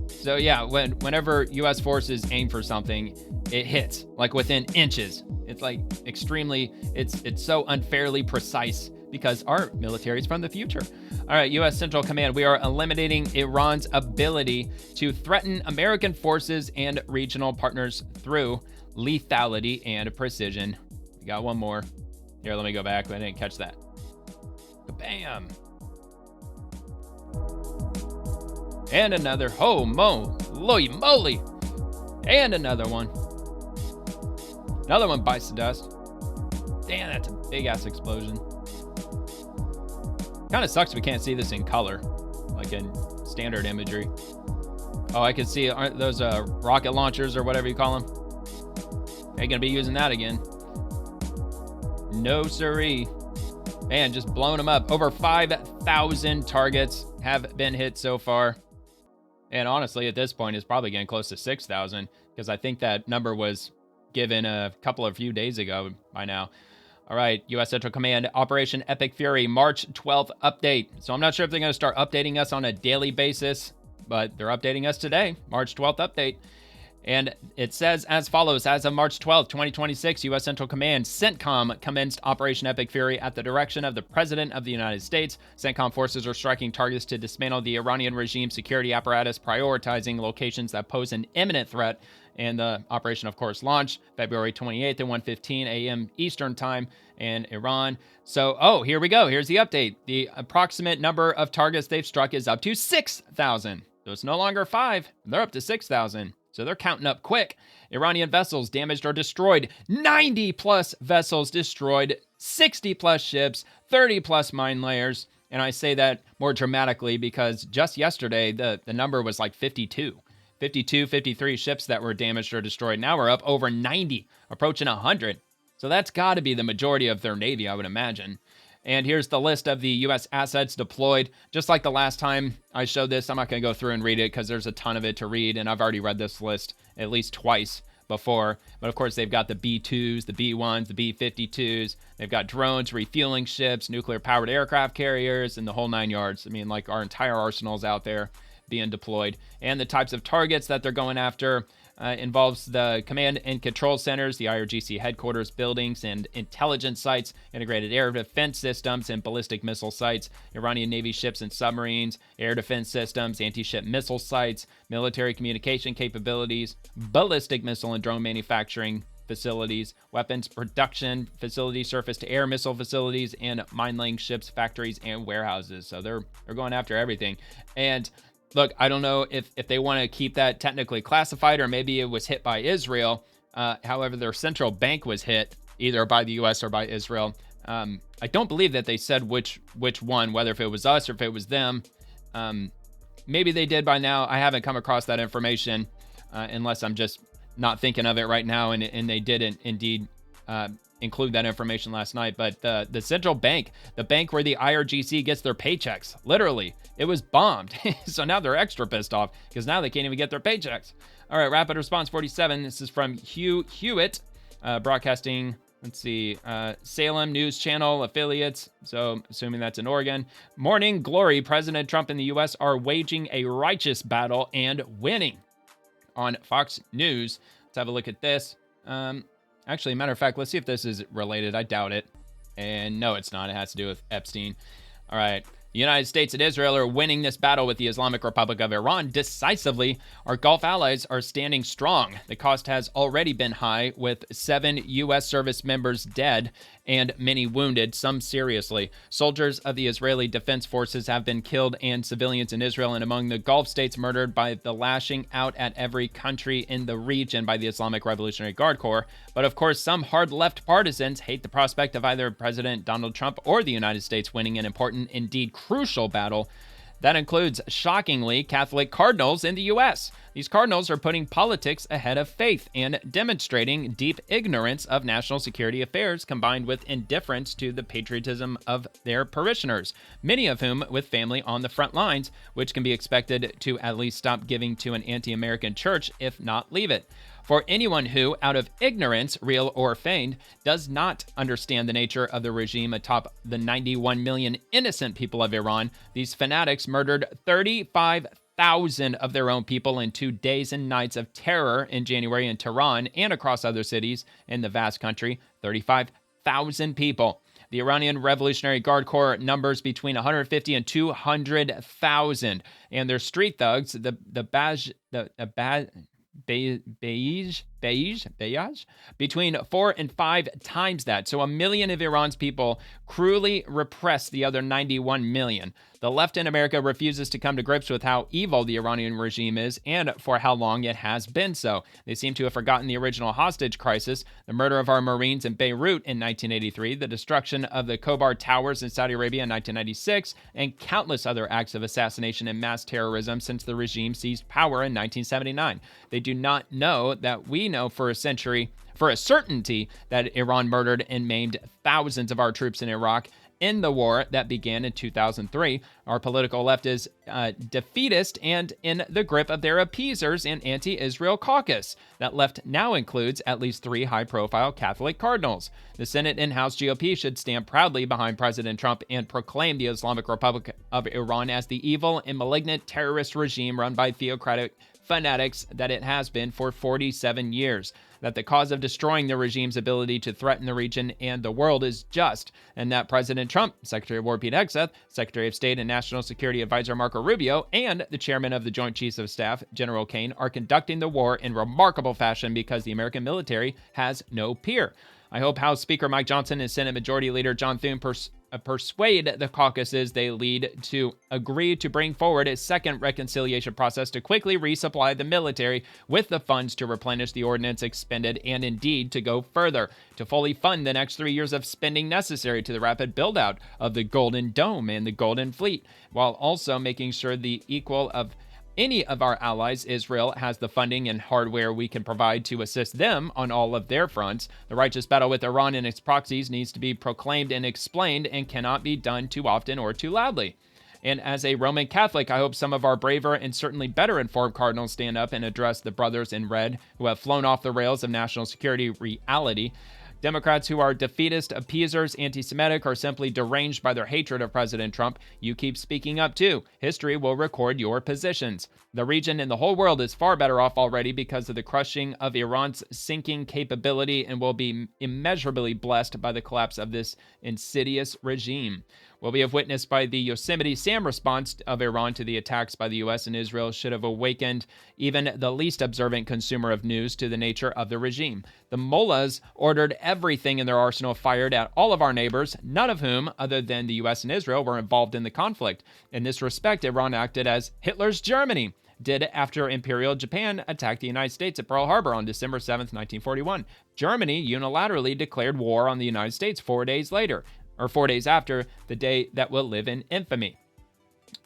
So, yeah, whenever U.S. forces aim for something, it hits, like within inches. It's like extremely, it's so unfairly precise because our military is from the future. All right, U.S. Central Command, we are eliminating Iran's ability to threaten American forces and regional partners through lethality and precision. We got one more. Here, let me go back. I didn't catch that. Bam. And another. Holy moly. And another one. Another one bites the dust. Damn, that's a big ass explosion. Kind of sucks we can't see this in color, like in standard imagery. Oh, I can see, aren't those rocket launchers or whatever you call them? They're gonna be using that again. No siree. Man, just blowing them up. Over 5,000 targets have been hit so far. And honestly, at this point, it's probably getting close to 6,000 because I think that number was given a few days ago by now. All right, U.S. Central Command, Operation Epic Fury, March 12th update. So I'm not sure if they're going to start updating us on a daily basis, but they're updating us today, March 12th update. And it says as follows: as of March 12th, 2026, U.S. Central Command, CENTCOM, commenced Operation Epic Fury at the direction of the President of the United States. CENTCOM forces are striking targets to dismantle the Iranian regime security apparatus, prioritizing locations that pose an imminent threat. And the operation, of course, launched February 28th at 1:15 a.m. Eastern Time in Iran. So, here we go. Here's the update. The approximate number of targets they've struck is up to 6,000. So it's no longer 5. They're up to 6,000. So they're counting up quick. Iranian vessels damaged or destroyed. 90-plus vessels destroyed. 60-plus ships. 30-plus mine layers. And I say that more dramatically because just yesterday, the number was like 52. 52, 53 ships that were damaged or destroyed. Now we're up over 90, approaching 100. So that's got to be the majority of their Navy, I would imagine. And here's the list of the U.S. assets deployed. Just like the last time I showed this, I'm not going to go through and read it because there's a ton of it to read, and I've already read this list at least twice before. But of course, they've got the B-2s, the B-1s, the B-52s. They've got drones, refueling ships, nuclear-powered aircraft carriers, and the whole 9 yards. I mean, like our entire arsenal's out there being deployed. And the types of targets that they're going after involves the command and control centers, the IRGC headquarters buildings and intelligence sites, integrated air defense systems and ballistic missile sites, Iranian Navy ships and submarines, air defense systems, anti-ship missile sites, military communication capabilities, ballistic missile and drone manufacturing facilities, weapons production facilities, surface-to-air missile facilities, and mine-laying ships, factories, and warehouses. So they're going after everything. And look, I don't know if they want to keep that technically classified or maybe it was hit by Israel. However, their central bank was hit either by the U.S. or by Israel. I don't believe that they said which one, whether if it was us or if it was them. Maybe they did by now. I haven't come across that information unless I'm just not thinking of it right now, and they didn't indeed include that information last night. But the central bank, the bank where the IRGC gets their paychecks, literally, it was bombed. So now they're extra pissed off because now they can't even get their paychecks. All right, Rapid Response 47. This is from Hugh Hewitt, broadcasting, let's see, Salem News Channel affiliates. So assuming that's in Oregon. Morning glory. President Trump and the U.S. are waging a righteous battle and winning. On Fox News. Let's have a look at this. Actually, matter of fact, let's see if this is related. I doubt it. And no, it's not. It has to do with Epstein. All right. The United States and Israel are winning this battle with the Islamic Republic of Iran decisively. Our Gulf allies are standing strong. The cost has already been high, with 7 U.S. service members dead and many wounded, some seriously. Soldiers of the Israeli Defense Forces have been killed and civilians in Israel and among the Gulf states murdered by the lashing out at every country in the region by the Islamic Revolutionary Guard Corps. But of course, some hard left partisans hate the prospect of either President Donald Trump or the United States winning an important, indeed crucial battle. That includes, shockingly, Catholic cardinals in the U.S. These cardinals are putting politics ahead of faith and demonstrating deep ignorance of national security affairs combined with indifference to the patriotism of their parishioners, many of whom with family on the front lines, which can be expected to at least stop giving to an anti-American church, if not leave it. For anyone who, out of ignorance, real or feigned, does not understand the nature of the regime atop the 91 million innocent people of Iran, these fanatics murdered 35,000 of their own people in 2 days and nights of terror in January in Tehran and across other cities in the vast country. 35,000 people. The Iranian Revolutionary Guard Corps numbers between 150 and 200,000, and their street thugs, Bayaj, between 4 and 5 times that. So 1 million of Iran's people cruelly repress the other 91 million. The left in America refuses to come to grips with how evil the Iranian regime is and for how long it has been so. They seem to have forgotten the original hostage crisis, the murder of our Marines in Beirut in 1983, the destruction of the Khobar Towers in Saudi Arabia in 1996, and countless other acts of assassination and mass terrorism since the regime seized power in 1979. They do not know that we know for a certainty that Iran murdered and maimed thousands of our troops in Iraq in the war that began in 2003. Our political left is defeatist and in the grip of their appeasers and anti-Israel caucus. That left now includes at least 3 high-profile Catholic cardinals. The Senate and House GOP should stand proudly behind President Trump and proclaim the Islamic Republic of Iran as the evil and malignant terrorist regime run by theocratic fanatics that it has been for 47 years. That the cause of destroying the regime's ability to threaten the region and the world is just, and that President Trump, Secretary of War Pete Hegseth, Secretary of State and National Security Advisor Marco Rubio, and the Chairman of the Joint Chiefs of Staff, General Kane, are conducting the war in remarkable fashion because the American military has no peer. I hope House Speaker Mike Johnson and Senate Majority Leader John Thune persuade the caucuses they lead to agree to bring forward a second reconciliation process to quickly resupply the military with the funds to replenish the ordnance expended and indeed to go further, to fully fund the next 3 years of spending necessary to the rapid build-out of the Golden Dome and the Golden Fleet, while also making sure the equal of any of our allies, Israel, has the funding and hardware we can provide to assist them on all of their fronts. The righteous battle with Iran and its proxies needs to be proclaimed and explained and cannot be done too often or too loudly. And as a Roman Catholic, I hope some of our braver and certainly better informed cardinals stand up and address the brothers in red who have flown off the rails of national security reality. Democrats who are defeatist, appeasers, anti-Semitic, or simply deranged by their hatred of President Trump, you keep speaking up too. History will record your positions. The region and the whole world is far better off already because of the crushing of Iran's sinking capability and will be immeasurably blessed by the collapse of this insidious regime. What we have witnessed by the Yosemite Sam response of Iran to the attacks by the U.S. and Israel should have awakened even the least observant consumer of news to the nature of the regime. The mullahs ordered everything in their arsenal fired at all of our neighbors, none of whom, other than the U.S. and Israel, were involved in the conflict. In this respect, Iran acted as Hitler's Germany did after Imperial Japan attacked the United States at Pearl Harbor on December 7th, 1941. Germany unilaterally declared war on the United States 4 days later, or 4 days after, the day that will live in infamy.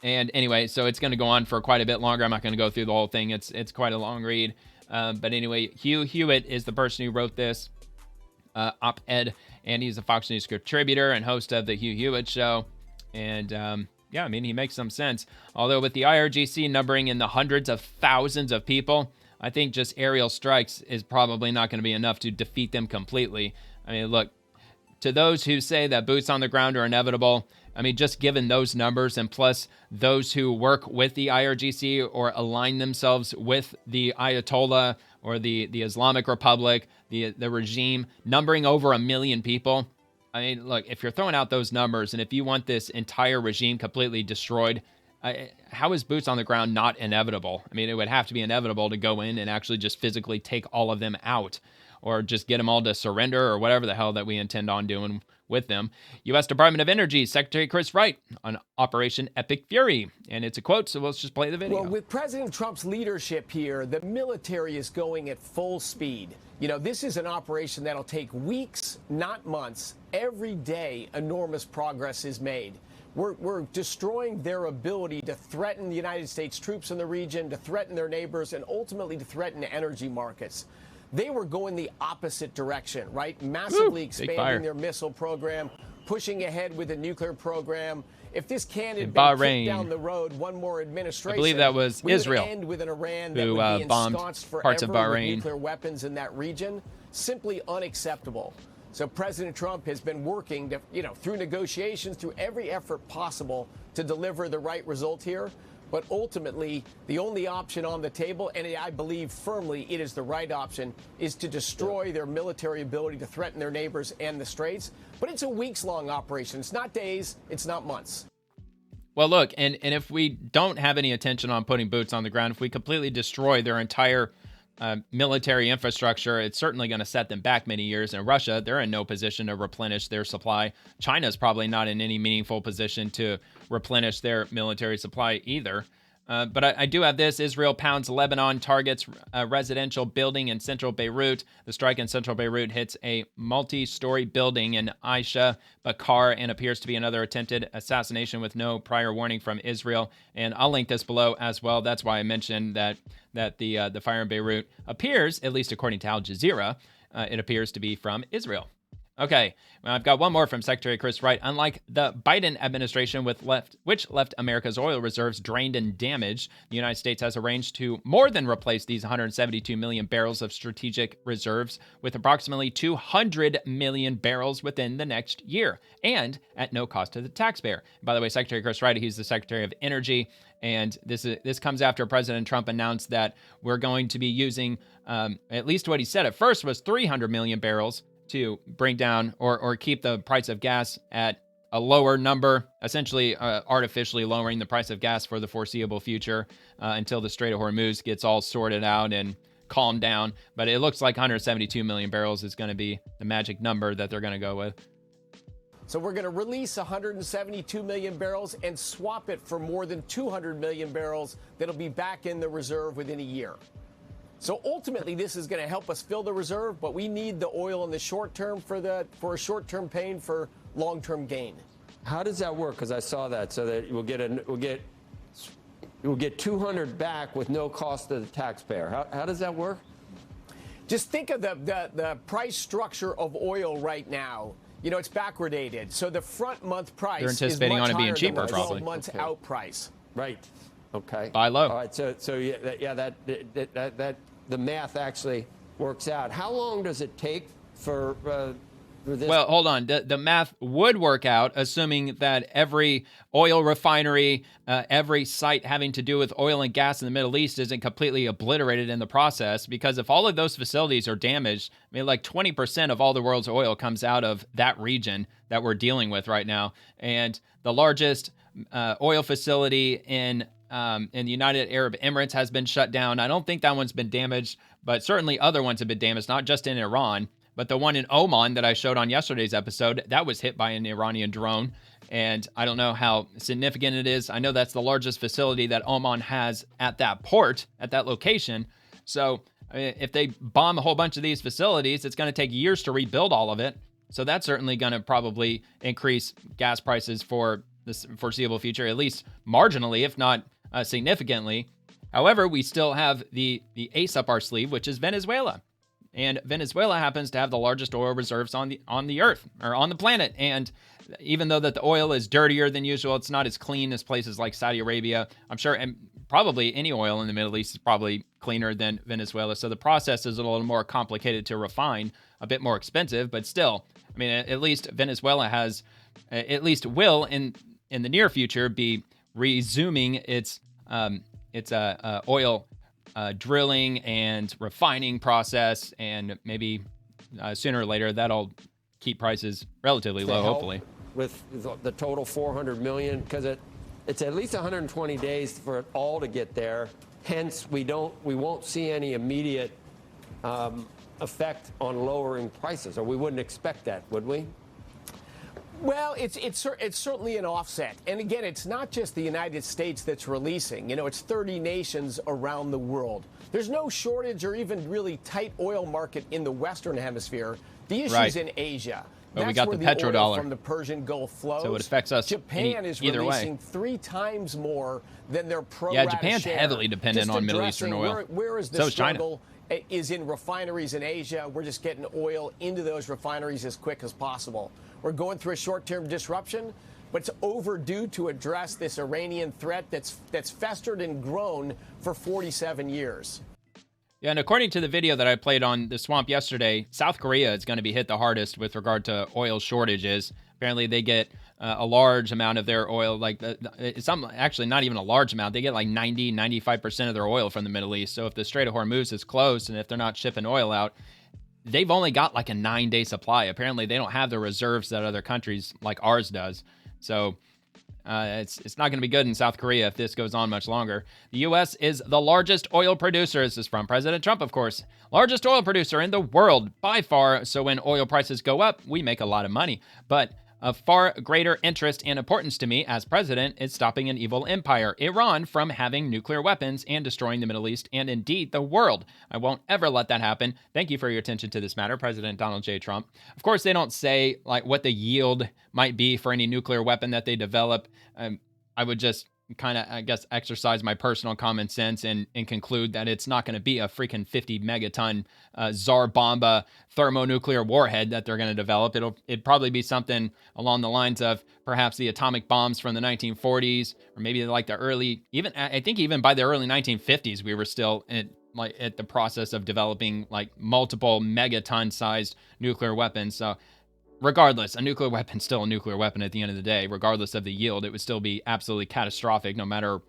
And anyway, so it's going to go on for quite a bit longer. I'm not going to go through the whole thing. It's quite a long read. But anyway, Hugh Hewitt is the person who wrote this op-ed, and he's a Fox News contributor and host of the Hugh Hewitt Show. And yeah, I mean, he makes some sense. Although with the IRGC numbering in the hundreds of thousands of people, I think just aerial strikes is probably not going to be enough to defeat them completely. I mean, look, to those who say that boots on the ground are inevitable, I mean, just given those numbers and plus those who work with the IRGC or align themselves with the Ayatollah or the Islamic Republic, the regime, numbering over 1 million people. I mean, look, if you're throwing out those numbers and if you want this entire regime completely destroyed, how is boots on the ground not inevitable? I mean, it would have to be inevitable to go in and actually just physically take all of them out. or just get them all to surrender or whatever the hell that we intend on doing with them. U.S. Department of Energy Secretary Chris Wright on Operation Epic Fury. And it's a quote, so let's just play the video. Well, with President Trump's leadership here, the military is going at full speed. You know, this is an operation that'll take weeks, not months. Every day, enormous progress is made. We're destroying their ability to threaten the United States troops in the region, to threaten their neighbors, and ultimately to threaten energy markets. They were going the opposite direction, right? Massively expanding their missile program, pushing ahead with a nuclear program. If this can had been kicked down the road one more administration, I believe that was Israel, would end with an Iran that who would be bombed ensconced forever parts of Bahrain. with nuclear weapons in that region. Simply unacceptable. So President Trump has been working to, through negotiations, through every effort possible to deliver the right result here. But ultimately, the only option on the table, and I believe firmly it is the right option, is to destroy their military ability to threaten their neighbors and the Straits. But it's a weeks-long operation. It's not days. It's not months. Well, look, and if we don't have any intention on putting boots on the ground, if we completely destroy their entire military infrastructure, it's certainly going to set them back many years. And Russia, they're in no position to replenish their supply. China's probably not in any meaningful position to replenish their military supply either. But I do have this. Israel pounds Lebanon, targets a residential building in central Beirut. The strike in central Beirut hits a multi-story building in Aisha Bakar and appears to be another attempted assassination with no prior warning from Israel. And I'll link this below as well. That's why I mentioned that the fire in Beirut appears, at least according to Al Jazeera, it appears to be from Israel. Okay, well, I've got one more from Secretary Chris Wright. Unlike the Biden administration, which left America's oil reserves drained and damaged, the United States has arranged to more than replace these 172 million barrels of strategic reserves with approximately 200 million barrels within the next year, and at no cost to the taxpayer. By the way, Secretary Chris Wright, he's the Secretary of Energy, and this comes after President Trump announced that we're going to be using, at least what he said at first was 300 million barrels to bring down or keep the price of gas at a lower number, essentially artificially lowering the price of gas for the foreseeable future until the Strait of Hormuz gets all sorted out and calmed down. But it looks like 172 million barrels is going to be the magic number that they're going to go with. So we're going to release 172 million barrels and swap it for more than 200 million barrels that'll be back in the reserve within a year. So ultimately, this is going to help us fill the reserve, but we need the oil in the short term for a short-term pain for long-term gain. How does that work? Because I saw that, so that we'll get 200 back with no cost to the taxpayer. How does that work? Just think of the price structure of oil right now. You know, it's backwardated, so the front month price You're anticipating is much on it being higher cheaper, than the probably. 12 months out price. Right. Okay. Buy low. All right. So that the math actually works out. How long does it take for this? Well, hold on. The math would work out, assuming that every oil refinery, every site having to do with oil and gas in the Middle East isn't completely obliterated in the process. Because if all of those facilities are damaged, I mean, like 20% of all the world's oil comes out of that region that we're dealing with right now. And the largest oil facility in the United Arab Emirates has been shut down. I don't think that one's been damaged, but certainly other ones have been damaged, not just in Iran, but the one in Oman that I showed on yesterday's episode, that was hit by an Iranian drone. And I don't know how significant it is. I know that's the largest facility that Oman has at that port, at that location. So if they bomb a whole bunch of these facilities, it's going to take years to rebuild all of it. So that's certainly going to probably increase gas prices for the foreseeable future, at least marginally, if not significantly. However, we still have the ace up our sleeve, which is Venezuela. And Venezuela happens to have the largest oil reserves on the earth, or on the planet. And even though that the oil is dirtier than usual, it's not as clean as places like Saudi Arabia. I'm sure, and probably any oil in the Middle East is probably cleaner than Venezuela. So the process is a little more complicated to refine, a bit more expensive, but still, I mean, at least Venezuela has, at least will in the near future be resuming its oil drilling and refining process, and maybe sooner or later that'll keep prices relatively low, hopefully. With the total 400 million, because it's at least 120 days for it all to get there. Hence, we won't see any immediate effect on lowering prices, or we wouldn't expect that, would we? Well, it's certainly an offset. And again, it's not just the United States that's releasing. You know, it's 30 nations around the world. There's no shortage or even really tight oil market in the Western Hemisphere. The issue's in Asia. But we That's got where the oil petrodollar from the Persian Gulf flows. So it affects us Japan is either releasing way. 3 times more than their pro Yeah, Japan's heavily dependent on Middle Eastern oil. Where is the So is China. struggle? Is in refineries in Asia. We're just getting oil into those refineries as quick as possible. We're going through a short-term disruption, but it's overdue to address this Iranian threat that's festered and grown for 47 years. Yeah, and according to the video that I played on the swamp yesterday, South Korea is going to be hit the hardest with regard to oil shortages. Apparently, they get a large amount of their oil, like actually not even a large amount. They get like 95% of their oil from the Middle East. So if the Strait of Hormuz is closed and if they're not shipping oil out, they've only got like a 9-day supply. Apparently, they don't have the reserves that other countries like ours does. So it's not going to be good in South Korea if this goes on much longer. The U.S. is the largest oil producer. This is from President Trump, of course. Largest oil producer in the world by far. So when oil prices go up, we make a lot of money. But of far greater interest and importance to me as president is stopping an evil empire, Iran, from having nuclear weapons and destroying the Middle East and indeed the world. I won't ever let that happen. Thank you for your attention to this matter, President Donald J. Trump. Of course, they don't say like what the yield might be for any nuclear weapon that they develop. I would just kind of, I guess, exercise my personal common sense and conclude that it's not going to be a freaking 50 megaton Tsar Bomba thermonuclear warhead that they're going to develop. It'd probably be something along the lines of perhaps the atomic bombs from the 1940s, or maybe like the early, I think even by the early 1950s, we were still at the process of developing like multiple megaton sized nuclear weapons. So regardless, a nuclear weapon's still a nuclear weapon at the end of the day. Regardless of the yield, it would still be absolutely catastrophic, no matter,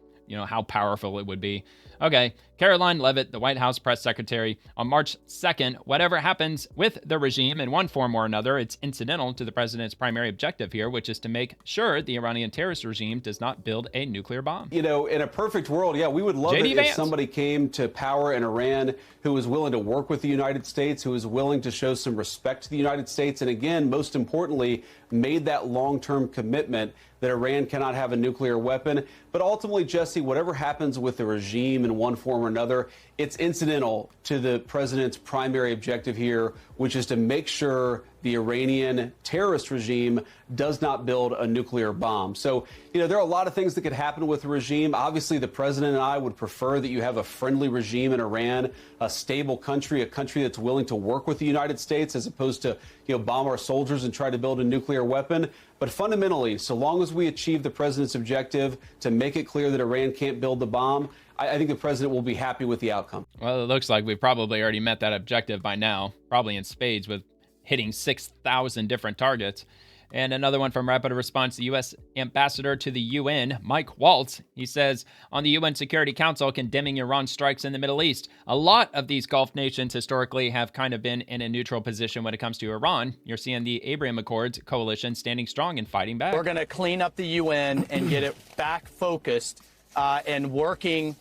how powerful it would be. Okay, Caroline Leavitt, the White House press secretary, on March 2nd, whatever happens with the regime in one form or another, it's incidental to the president's primary objective here, which is to make sure the Iranian terrorist regime does not build a nuclear bomb. In a perfect world, yeah, we would love it if somebody came to power in Iran who was willing to work with the United States, who was willing to show some respect to the United States, and again, most importantly, made that long-term commitment that Iran cannot have a nuclear weapon. But ultimately, Jesse, whatever happens with the regime in one form or another, it's incidental to the president's primary objective here, which is to make sure the Iranian terrorist regime does not build a nuclear bomb. So, there are a lot of things that could happen with the regime. Obviously, the president and I would prefer that you have a friendly regime in Iran, a stable country, a country that's willing to work with the United States as opposed to, bomb our soldiers and try to build a nuclear weapon. But fundamentally, so long as we achieve the president's objective to make it clear that Iran can't build the bomb, I think the president will be happy with the outcome. Well, it looks like we've probably already met that objective by now, probably in spades with hitting 6,000 different targets. And another one from Rapid Response, the U.S. Ambassador to the UN, Mike Waltz. He says, on the UN Security Council condemning Iran's strikes in the Middle East, a lot of these Gulf nations historically have kind of been in a neutral position when it comes to Iran. You're seeing the Abraham Accords coalition standing strong and fighting back. We're going to clean up the UN and get it back focused and working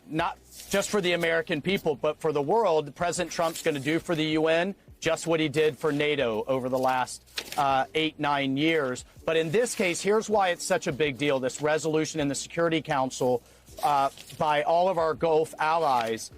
not just for the American people, but for the world. President Trump's going to do for the UN just what he did for NATO over the last 8-9 years. But in this case, here's why it's such a big deal. This resolution in the Security Council by all of our Gulf allies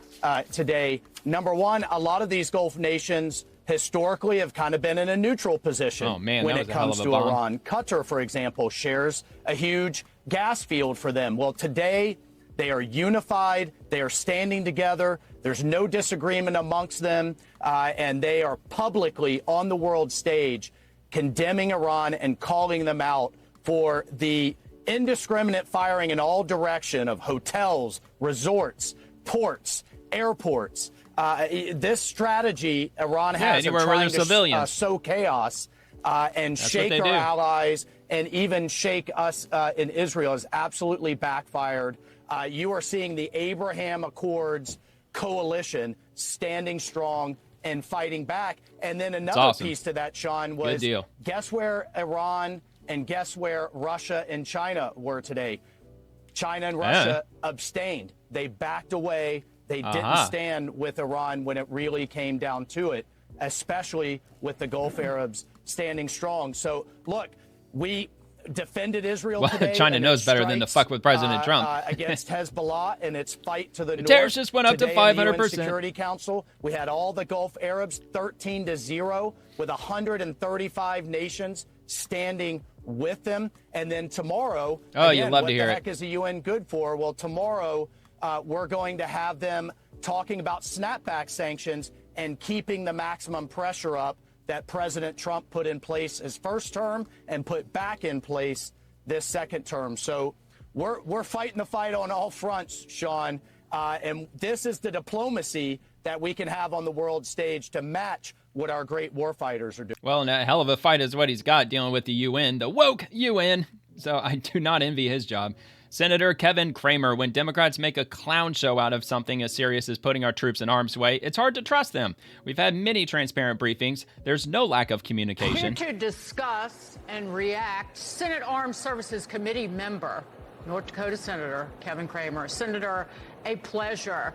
today. Number one, a lot of these Gulf nations historically have kind of been in a neutral position when it comes to Iran. Qatar, for example, shares a huge gas field for them. Well, today they are unified. They are standing together. There's no disagreement amongst them. And they are publicly on the world stage condemning Iran and calling them out for the indiscriminate firing in all direction of hotels, resorts, ports, airports. This strategy Iran has of trying to sow chaos and shake our allies and even shake us in Israel has absolutely backfired. You are seeing the Abraham Accords coalition standing strong and fighting back. And then another piece to that, Sean, was guess where Iran and guess where Russia and China were today? China and Russia abstained. They backed away They didn't stand with Iran when it really came down to it, especially with the Gulf Arabs standing strong. So, look, we defended Israel today. China knows better than to fuck with President Trump. Against Hezbollah and its fight to the north. Tariffs just went up to 500%. In the UN Security Council, we had all the Gulf Arabs 13-0 with 135 nations standing with them. And then tomorrow, you'd love to hear it. What the heck is the UN good for? Well, tomorrow we're going to have them talking about snapback sanctions and keeping the maximum pressure up that President Trump put in place his first term and put back in place this second term. So we're fighting the fight on all fronts, Sean. And this is the diplomacy that we can have on the world stage to match what our great warfighters are doing. Well, and a hell of a fight is what he's got dealing with the UN, the woke UN. So I do not envy his job. Senator Kevin Cramer, when Democrats make a clown show out of something as serious as putting our troops in harm's way, it's hard to trust them. We've had many transparent briefings. There's no lack of communication. Here to discuss and react, Senate Armed Services Committee member, North Dakota Senator Kevin Cramer. Senator, a pleasure.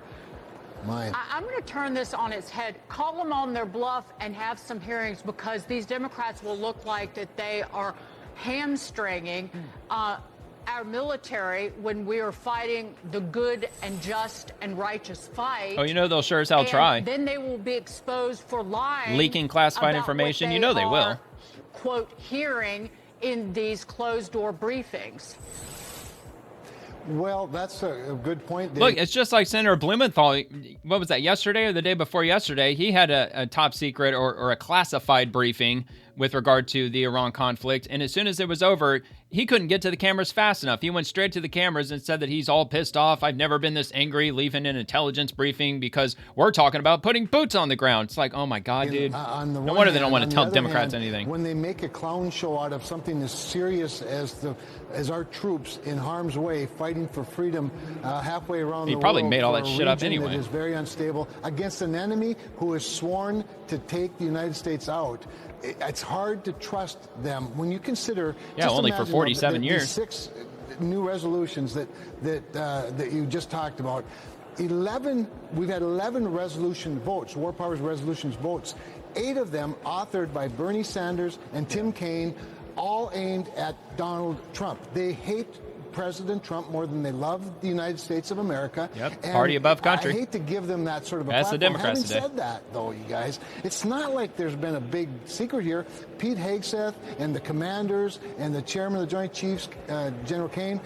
I'm going to turn this on its head, call them on their bluff, and have some hearings, because these Democrats will look like that they are hamstringing our military when we are fighting the good and just and righteous fight. Oh, you know they'll sure as hell try. Then they will be exposed for lying. Leaking classified information. You know they will. Quote, hearing in these closed-door briefings. Well, that's a good point. Look, it's just like Senator Blumenthal. What was that, yesterday or the day before yesterday? He had a top secret or a classified briefing with regard to the Iran conflict. And as soon as it was over, he couldn't get to the cameras fast enough. He went straight to the cameras and said that he's all pissed off. I've never been this angry leaving an intelligence briefing because we're talking about putting boots on the ground. It's like, oh my God, dude. No wonder they don't want to tell Democrats anything. When they make a clown show out of something as serious as our troops in harm's way fighting for freedom halfway around the world. He probably made all that shit up anyway. It is very unstable against an enemy who is sworn to take the United States out. It's hard to trust them when you consider. Yeah, only for 47 years. 6 new resolutions that you just talked about. 11. We've had 11 resolution votes, War Powers resolutions votes. 8 of them authored by Bernie Sanders and Tim Kaine, all aimed at Donald Trump. They hate President Trump more than they love the United States of America. Yep, party above country. I hate to give them that sort of a That's platform. the Democrats today. Having said that, though, you guys, it's not like there's been a big secret here. Pete Hegseth and the commanders and the chairman of the Joint Chiefs, General Kaine,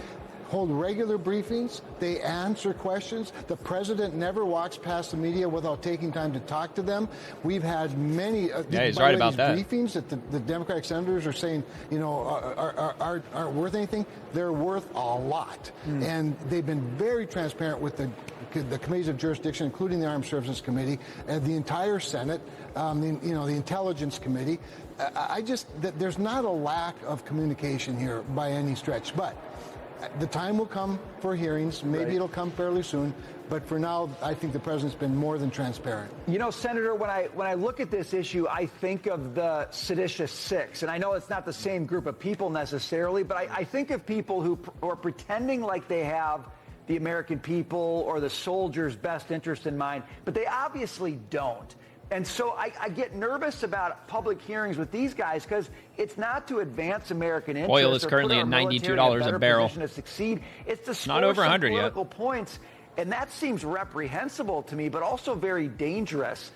hold regular briefings. They answer questions. The president never walks past the media without taking time to talk to them. We've had many he's right about that. briefings that the Democratic senators are saying, aren't worth anything. They're worth a lot. And they've been very transparent with the committees of jurisdiction, including the Armed Services Committee, and the entire Senate, the Intelligence Committee. There's not a lack of communication here by any stretch, but the time will come for hearings. Maybe it'll come fairly soon. But for now, I think the president's been more than transparent. You know, Senator, when I look at this issue, I think of the seditious six. And I know it's not the same group of people necessarily, but I think of people who are pretending like they have the American people or the soldiers' best interest in mind, but they obviously don't. And so I get nervous about public hearings with these guys because it's not to advance American interests. Oil is currently at $92 a barrel. To succeed. It's to score not over 100 some yet. Political points, and that seems reprehensible to me, but also very dangerous.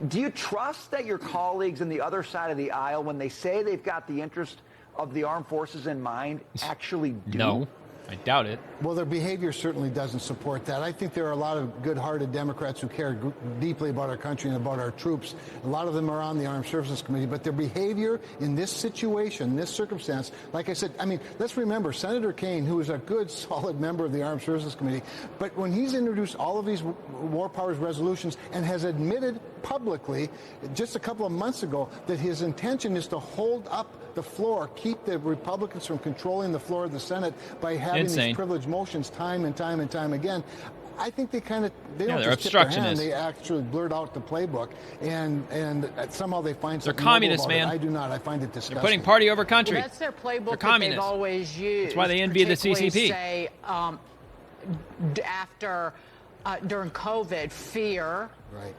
Do you trust that your colleagues on the other side of the aisle, when they say they've got the interest of the armed forces in mind, actually do? No. I doubt it. Well, their behavior certainly doesn't support that. I think there are a lot of good-hearted Democrats who care deeply about our country and about our troops. A lot of them are on the Armed Services Committee, but their behavior in this situation, this circumstance, like I said, let's remember Senator Kaine, who is a good, solid member of the Armed Services Committee, but when he's introduced all of these War Powers resolutions and has admitted publicly just a couple of months ago that his intention is to hold up the floor, keep the Republicans from controlling the floor of the Senate by having these privileged motions time and time and time again. I think they don't just tip their hand, they actually blurt out the playbook, and somehow they find something. They're communists, man. I do not. I find it disgusting. They're putting party over country. Well, that's their playbook that they've always used. That's why they envy the CCP. Say, after during COVID, fear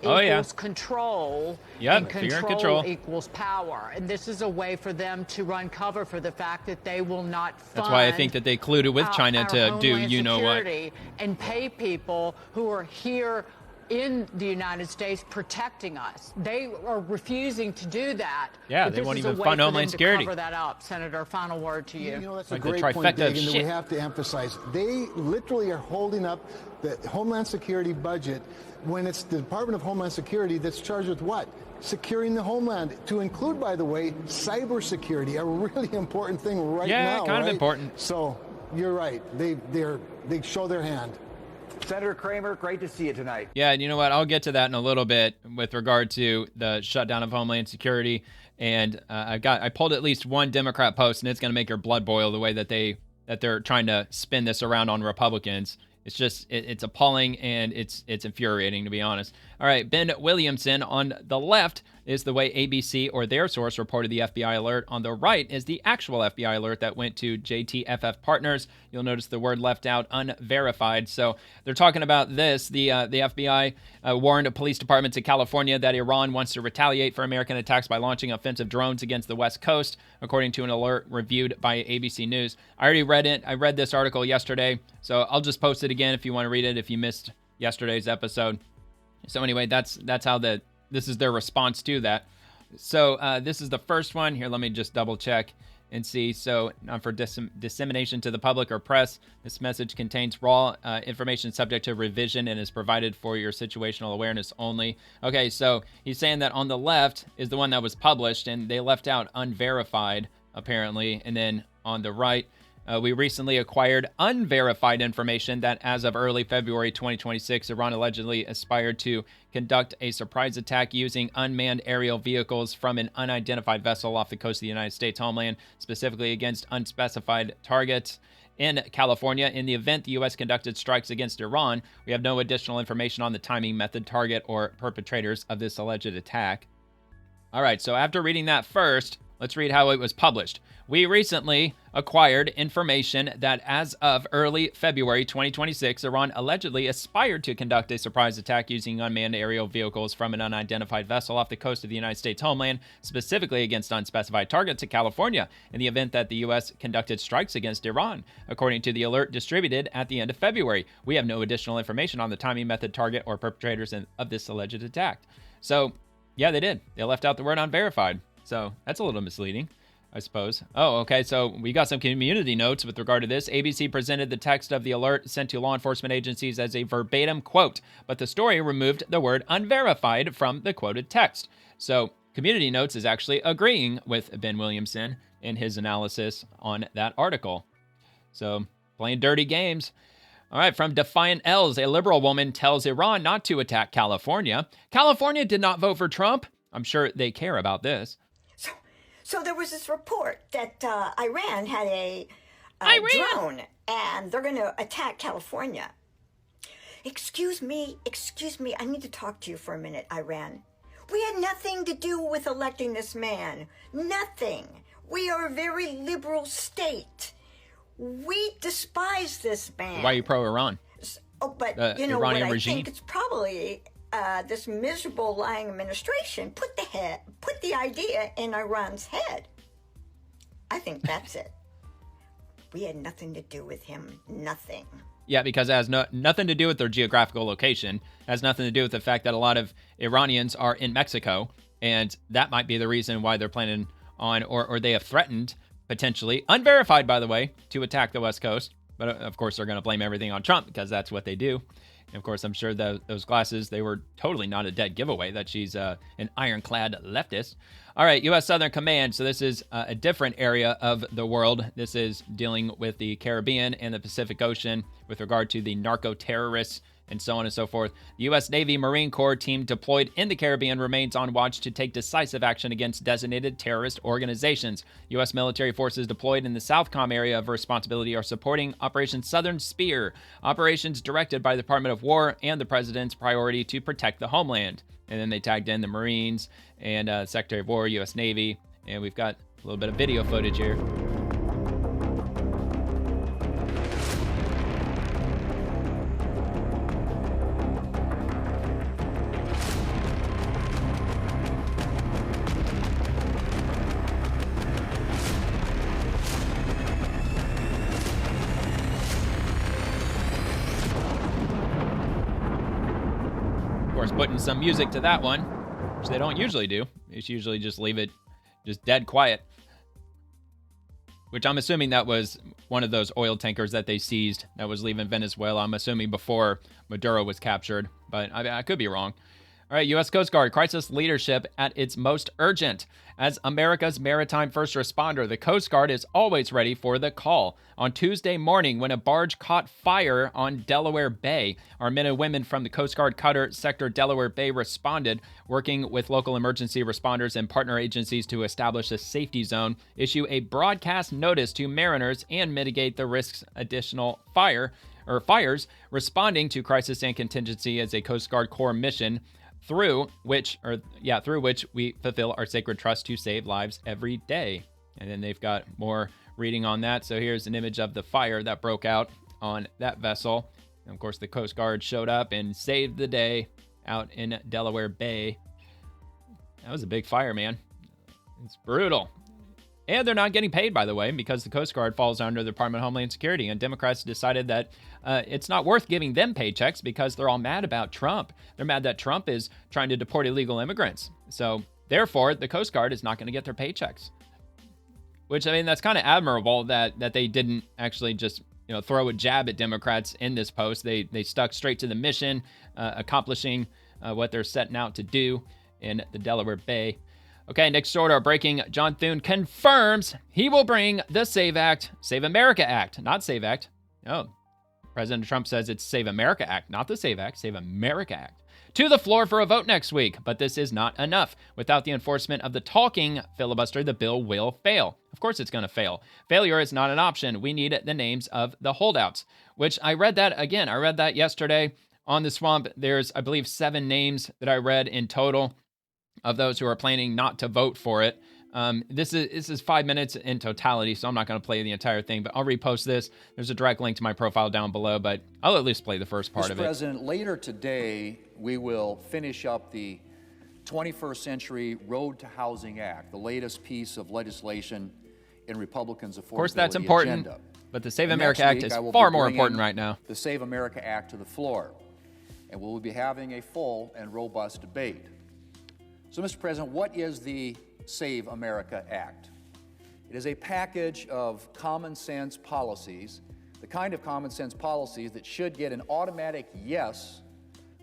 Oh, yeah. equals control, Yep, and fear and control. equals power. And this is a way for them to run cover for the fact that they will not fund. That's why I think that they colluded with China our to do Homeland you-know-what. Security and pay people who are here in the United States protecting us. They are refusing to do that. Yeah, but they won't this is a even way fund for Homeland them to Security. cover that up. Senator, final word to you. You know, that's Like a the great point, trifecta of Dagan, that shit. we have to emphasize. They literally are holding up the Homeland Security budget when it's the Department of Homeland Security that's charged with what? Securing the homeland, to include, by the way, cybersecurity, a really important thing right now. Yeah, kind of right? important. So you're right. They show their hand. Senator Kramer, great to see you tonight. Yeah, and you know what? I'll get to that in a little bit with regard to the shutdown of Homeland Security. And I pulled at least one Democrat post, and it's going to make your blood boil the way that they're trying to spin this around on Republicans. It's just, it's appalling, and it's infuriating, to be honest. All right, Ben Williamson on the left is the way ABC or their source reported the FBI alert. On the right is the actual FBI alert that went to JTFF Partners. You'll notice the word left out, unverified. So they're talking about this. The FBI warned police departments in California that Iran wants to retaliate for American attacks by launching offensive drones against the West Coast, according to an alert reviewed by ABC News. I already read it. I read this article yesterday, so I'll just post it again if you want to read it if you missed yesterday's episode. So anyway, that's how this is their response to that. So this is the first one. Here, let me just double check and see. So for dissemination to the public or press, this message contains raw information subject to revision and is provided for your situational awareness only. Okay, so he's saying that on the left is the one that was published, and they left out unverified, apparently. And then on the right, we recently acquired unverified information that as of early February 2026, Iran allegedly aspired to conduct a surprise attack using unmanned aerial vehicles from an unidentified vessel off the coast of the United States homeland, specifically against unspecified targets in California. In the event the U.S. conducted strikes against Iran, we have no additional information on the timing, method, target, or perpetrators of this alleged attack. All right, so after reading that first, let's read how it was published. We recently acquired information that as of early February 2026, Iran allegedly aspired to conduct a surprise attack using unmanned aerial vehicles from an unidentified vessel off the coast of the United States homeland, specifically against unspecified targets in California, in the event that the U.S. conducted strikes against Iran. According to the alert distributed at the end of February, we have no additional information on the timing, method, target, or perpetrators of this alleged attack. So, yeah, they did. They left out the word unverified. So that's a little misleading, I suppose. Oh, okay, so we got some community notes with regard to this. ABC presented the text of the alert sent to law enforcement agencies as a verbatim quote, but the story removed the word unverified from the quoted text. So community notes is actually agreeing with Ben Williamson in his analysis on that article. So playing dirty games. All right, from Defiant L's, a liberal woman tells Iran not to attack California. California did not vote for Trump. I'm sure they care about this. So there was this report that Iran had a drone, and they're going to attack California. Excuse me, I need to talk to you for a minute, Iran. We had nothing to do with electing this man. Nothing. We are a very liberal state. We despise this man. Why are you pro-Iran? Oh, but you know Iranian what? regime? I think it's probably this miserable lying administration put the idea in Iran's head. I think that's it. We had nothing to do with him. Nothing. Yeah, because it has nothing to do with their geographical location. It has nothing to do with the fact that a lot of Iranians are in Mexico, and that might be the reason why they're planning on, or they have threatened, potentially, unverified, by the way, to attack the West Coast. But of course, they're going to blame everything on Trump because that's what they do. And of course, I'm sure those glasses, they were totally not a dead giveaway that she's an ironclad leftist. All right, U.S. Southern Command. So this is a different area of the world. This is dealing with the Caribbean and the Pacific Ocean with regard to the narco-terrorists and so on and so forth. The U.S. Navy Marine Corps team deployed in the Caribbean remains on watch to take decisive action against designated terrorist organizations. U.S. military forces deployed in the SOUTHCOM area of responsibility are supporting Operation Southern Spear, operations directed by the Department of War and the President's priority to protect the homeland. And then they tagged in the Marines and Secretary of War, U.S. Navy, and we've got a little bit of video footage here. course, putting some music to that one, which they don't usually do. They usually just leave it just dead quiet. Which I'm assuming that was one of those oil tankers that they seized that was leaving Venezuela. I'm assuming before Maduro was captured, but I could be wrong. All right, U.S. Coast Guard, crisis leadership at its most urgent. As America's maritime first responder, the Coast Guard is always ready for the call. On Tuesday morning, when a barge caught fire on Delaware Bay, our men and women from the Coast Guard Cutter Sector Delaware Bay responded, working with local emergency responders and partner agencies to establish a safety zone, issue a broadcast notice to mariners, and mitigate the risks additional fires, responding to crisis and contingency as a Coast Guard Corps mission, through which we fulfill our sacred trust to save lives every day. And then they've got more reading on that. So here's an image of the fire that broke out on that vessel. And of course, the Coast Guard showed up and saved the day out in Delaware Bay. That was a big fire, man. It's brutal. And they're not getting paid, by the way, because the Coast Guard falls under the Department of Homeland Security. And Democrats decided that it's not worth giving them paychecks because they're all mad about Trump. They're mad that Trump is trying to deport illegal immigrants. So therefore, the Coast Guard is not going to get their paychecks. Which, I mean, that's kind of admirable that they didn't actually just throw a jab at Democrats in this post. They stuck straight to the mission, accomplishing what they're setting out to do in the Delaware Bay. Okay, next order, breaking. John Thune confirms he will bring the Save America Act, not Save Act. Oh, President Trump says it's Save America Act, not the Save Act, Save America Act, to the floor for a vote next week. But this is not enough. Without the enforcement of the talking filibuster, the bill will fail. Of course it's going to fail. Failure is not an option. We need the names of the holdouts, which I read that again. I read that yesterday on the Swamp. There's, I believe, 7 names that I read in total of those who are planning not to vote for it. This is 5 minutes in totality, so I'm not going to play the entire thing, but I'll repost this. There's a direct link to my profile down below, but I'll at least play the first part of it. Mr. President, later today, we will finish up the 21st Century Road to Housing Act, the latest piece of legislation in Republicans' affordability agenda. Of course, that's important, but the Save America Act is far more important right now. The Save America Act to the floor, and we'll be having a full and robust debate. So, Mr. President, what is the Save America Act? It is a package of common sense policies, the kind of common sense policies that should get an automatic yes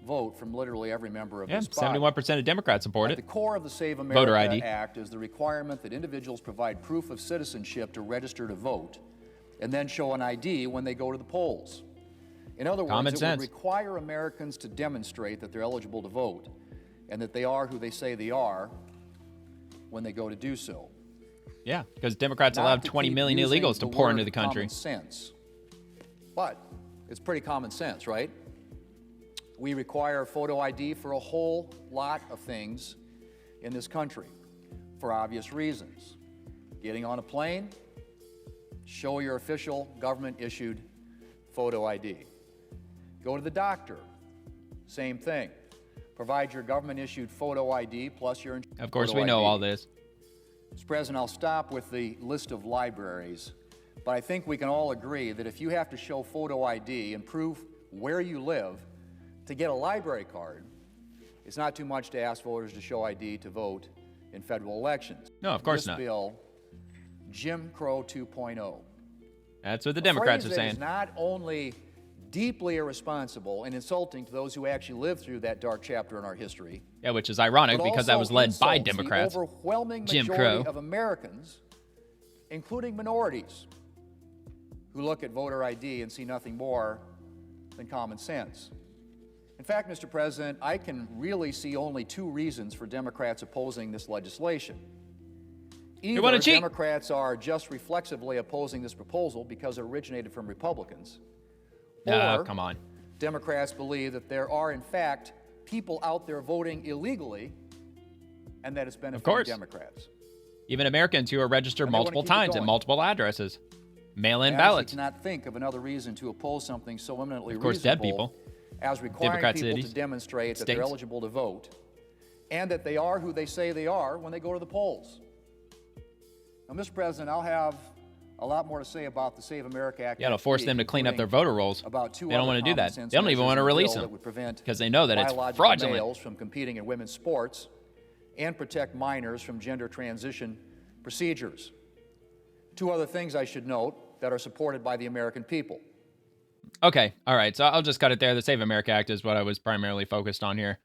vote from literally every member of this body. 71% of Democrats support it. At the core of the Save America Act is the requirement that individuals provide proof of citizenship to register to vote and then show an ID when they go to the polls. In other words, it would require Americans to demonstrate that they're eligible to vote and that they are who they say they are when they go to do so. Yeah, because Democrats allowed 20 million illegals to pour into the country. Common sense. But it's pretty common sense, right? We require photo ID for a whole lot of things in this country for obvious reasons. Getting on a plane, show your official government-issued photo ID. Go to the doctor, same thing. Provide your government-issued photo ID plus your Of course, we know all this. Mr. President, I'll stop with the list of libraries, but I think we can all agree that if you have to show photo ID and prove where you live to get a library card, it's not too much to ask voters to show ID to vote in federal elections. No, of course not. This bill, Jim Crow 2.0. That's what the Democrats are saying. It's not only deeply irresponsible and insulting to those who actually lived through that dark chapter in our history. Yeah, which is ironic because that was led by Democrats. The overwhelming majority of Americans, including minorities, who look at voter ID and see nothing more than common sense. In fact, Mr. President, I can really see only 2 reasons for Democrats opposing this legislation. Either Democrats are just reflexively opposing this proposal because it originated from Republicans, or come on. Democrats believe that there are, in fact, people out there voting illegally and that it's benefiting Democrats. Even Americans who are registered multiple times at multiple addresses. Mail-in ballots. I cannot think of another reason to oppose something so eminently reasonable. Of course, dead people. As requiring people to demonstrate that they're eligible to vote and that they are who they say they are when they go to the polls. Now, Mr. President, I'll have a lot more to say about the Save America Act. Yeah, it'll force them to clean up their voter rolls. About two they don't other want to do that. common-sense They don't even measures want to in the release bill them that would prevent because they know that it's biological fraudulent. males from competing in women's sports and protect minors from gender transition procedures. Two other things I should note that are supported by the American people. Okay, all right, so I'll just cut it there. The Save America Act is what I was primarily focused on here.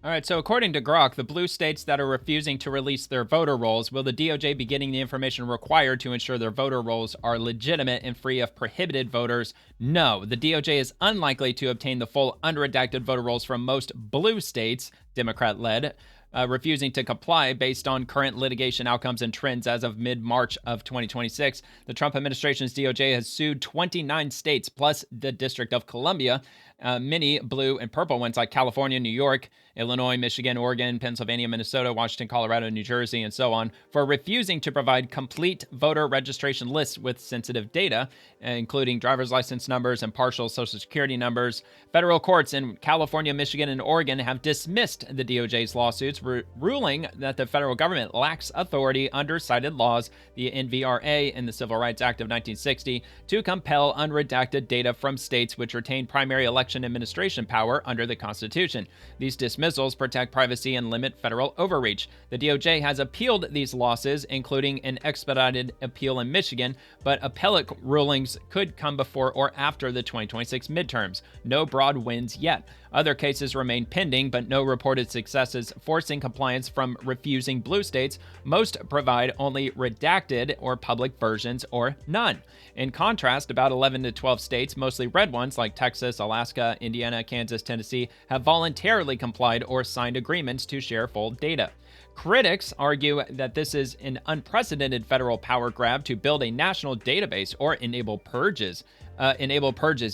All right, so according to Grok, the blue states that are refusing to release their voter rolls, will the DOJ be getting the information required to ensure their voter rolls are legitimate and free of prohibited voters? No, the DOJ is unlikely to obtain the full unredacted voter rolls from most blue states, Democrat-led, refusing to comply based on current litigation outcomes and trends as of mid-March of 2026. The Trump administration's DOJ has sued 29 states plus the District of Columbia, many blue and purple ones like California, New York, Illinois, Michigan, Oregon, Pennsylvania, Minnesota, Washington, Colorado, New Jersey, and so on, for refusing to provide complete voter registration lists with sensitive data, including driver's license numbers and partial social security numbers. Federal courts in California, Michigan, and Oregon have dismissed the DOJ's lawsuits, ruling that the federal government lacks authority under cited laws, the NVRA and the Civil Rights Act of 1960, to compel unredacted data from states which retain primary election administration power under the Constitution. These dismissals protect privacy and limit federal overreach. The DOJ has appealed these losses, including an expedited appeal in Michigan, but appellate rulings could come before or after the 2026 midterms. No broad wins yet. Other cases remain pending, but no reported successes forcing compliance from refusing blue states. Most provide only redacted or public versions or none. In contrast, about 11 to 12 states, mostly red ones like Texas, Alaska, Indiana, Kansas, Tennessee, have voluntarily complied or signed agreements to share full data. Critics argue that this is an unprecedented federal power grab to build a national database or enable purges.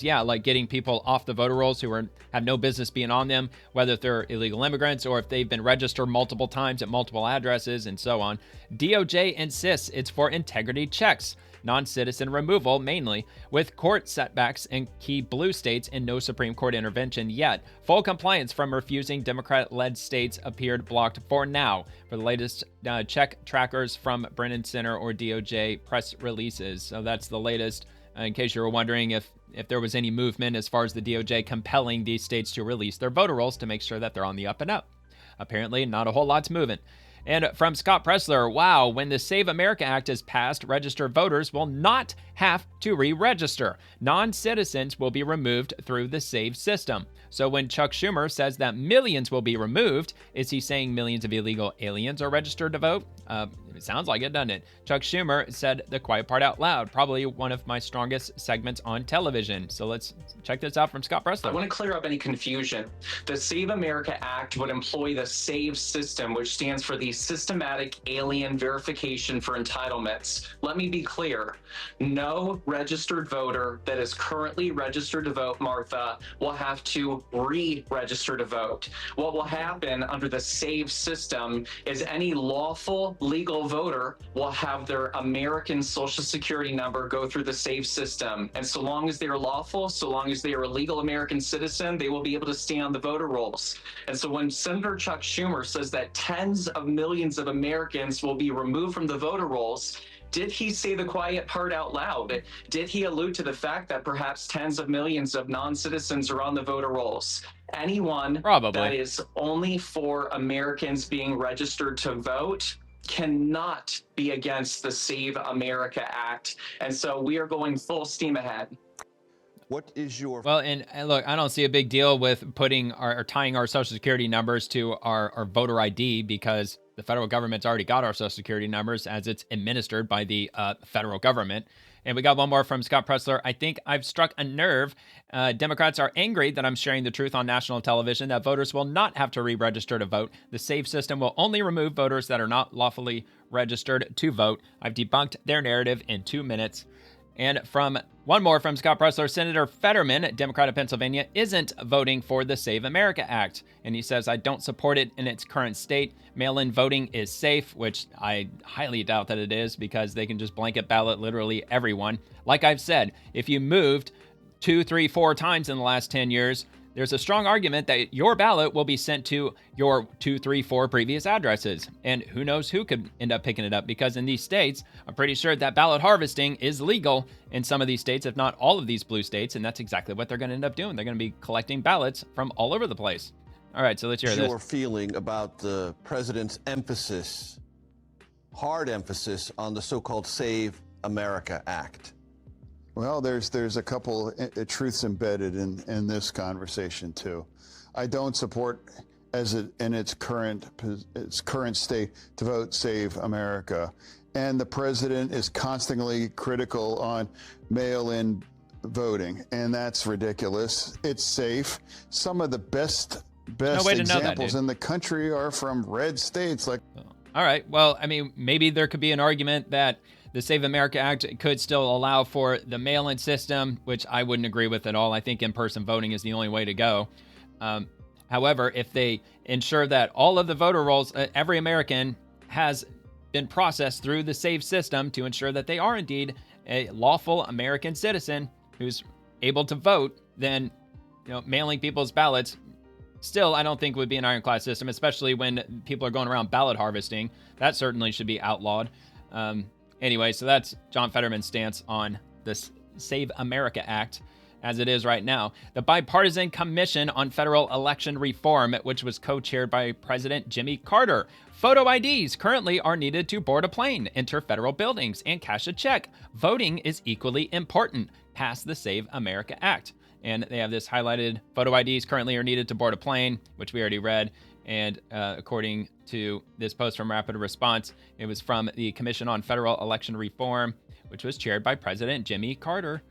Yeah, like getting people off the voter rolls who have no business being on them, whether they're illegal immigrants or if they've been registered multiple times at multiple addresses and so on. DOJ insists it's for integrity checks, non-citizen removal mainly, with court setbacks in key blue states and no Supreme Court intervention yet. Full compliance from refusing Democrat-led states appeared blocked for now. For the latest check trackers from Brennan Center or DOJ press releases. So that's the latest. In case you were wondering if there was any movement as far as the DOJ compelling these states to release their voter rolls to make sure that they're on the up and up. Apparently, not a whole lot's moving. And from Scott Pressler, wow, when the Save America Act is passed, registered voters will not have to re-register. Non-citizens will be removed through the Save system. So when Chuck Schumer says that millions will be removed, is he saying millions of illegal aliens are registered to vote? It sounds like it, doesn't it? Chuck Schumer said the quiet part out loud, probably one of my strongest segments on television. So let's check this out from Scott Pressler. I want to clear up any confusion. The Save America Act would employ the SAVE system, which stands for the Systematic Alien Verification for Entitlements. Let me be clear. No registered voter that is currently registered to vote, Martha, will have to re-register to vote. What will happen under the SAVE system is any lawful legal voter will have their American Social Security number go through the SAVE system. And so long as they are lawful, so long as they are a legal American citizen, they will be able to stay on the voter rolls. And so when Senator Chuck Schumer says that tens of millions of Americans will be removed from the voter rolls, did he say the quiet part out loud? Did he allude to the fact that perhaps tens of millions of non-citizens are on the voter rolls? Anyone that is only for Americans being registered to vote cannot be against the Save America Act. And so we are going full steam ahead. What is your... Well, and look, I don't see a big deal with putting or tying our Social Security numbers to our voter ID because the federal government's already got our Social Security numbers as it's administered by the federal government. And we got one more from Scott Pressler. I think I've struck a nerve. Democrats are angry that I'm sharing the truth on national television that voters will not have to re-register to vote. The SAVE system will only remove voters that are not lawfully registered to vote. I've debunked their narrative in 2 minutes. And from one more from Scott Pressler, Senator Fetterman, Democrat of Pennsylvania, isn't voting for the Save America Act. And he says, I don't support it in its current state. Mail-in voting is safe, which I highly doubt that it is because they can just blanket ballot literally everyone. Like I've said, if you moved 2, 3, 4 times in the last 10 years, there's a strong argument that your ballot will be sent to your 2, 3, 4 previous addresses. And who knows who could end up picking it up, because in these states, I'm pretty sure that ballot harvesting is legal in some of these states, if not all of these blue states. And that's exactly what they're going to end up doing. They're going to be collecting ballots from all over the place. All right, so let's hear this. Your feeling about the president's emphasis, hard emphasis on the so-called Save America Act? Well, there's a couple truths embedded in this conversation too. I don't support, in its current state, to vote Save America, and the president is constantly critical on mail-in voting, and that's ridiculous. It's safe. Some of the best examples in the country are from red states like. All right. Well, I mean, maybe there could be an argument that the Save America Act could still allow for the mail-in system, which I wouldn't agree with at all. I think in-person voting is the only way to go. However, if they ensure that all of the voter rolls, every American has been processed through the Save system to ensure that they are indeed a lawful American citizen who's able to vote, then mailing people's ballots still, I don't think would be an ironclad system, especially when people are going around ballot harvesting. That certainly should be outlawed. Anyway, so that's John Fetterman's stance on this Save America Act as it is right now. The Bipartisan Commission on Federal Election Reform, which was co-chaired by President Jimmy Carter. Photo IDs currently are needed to board a plane, enter federal buildings, and cash a check. Voting is equally important. Pass the Save America Act. And they have this highlighted. Photo IDs currently are needed to board a plane, which we already read. And according to this post from Rapid Response, it was from the Commission on Federal Election Reform, which was chaired by President Jimmy Carter.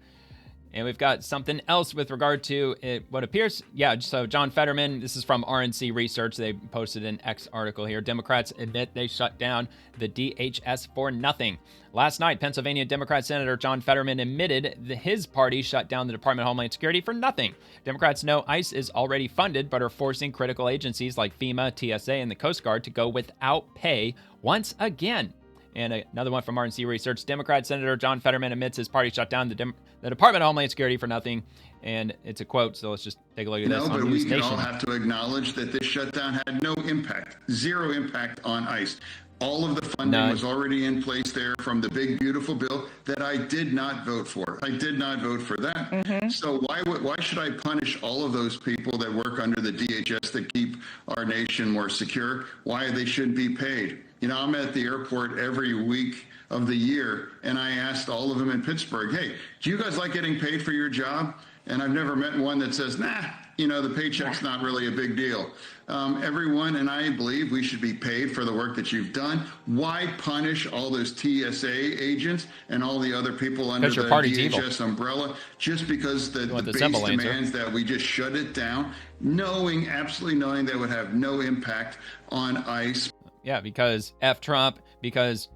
And we've got something else with regard to what appears. Yeah, so John Fetterman, this is from RNC Research. They posted an X article here. Democrats admit they shut down the DHS for nothing. Last night, Pennsylvania Democrat Senator John Fetterman admitted that his party shut down the Department of Homeland Security for nothing. Democrats know ICE is already funded, but are forcing critical agencies like FEMA, TSA, and the Coast Guard to go without pay once again. And another one from RNC Research. Democrat Senator John Fetterman admits his party shut down the Department of Homeland Security for nothing. And it's a quote, so let's just take a look at this. No, but we can all have to acknowledge that this shutdown had no impact, zero impact on ICE. All of the funding was already in place there from the big, beautiful bill that I did not vote for. I did not vote for that. So why should I punish all of those people that work under the DHS that keep our nation more secure? Why they shouldn't be paid? I'm at the airport every week of the year, and I asked all of them in Pittsburgh, hey, do you guys like getting paid for your job? And I've never met one that says, nah, the paycheck's not really a big deal. Everyone, and I believe we should be paid for the work that you've done. Why punish all those TSA agents and all the other people under the DHS umbrella just because the base demands that we just shut it down, absolutely knowing that would have no impact on ICE? Yeah, because F Trump, because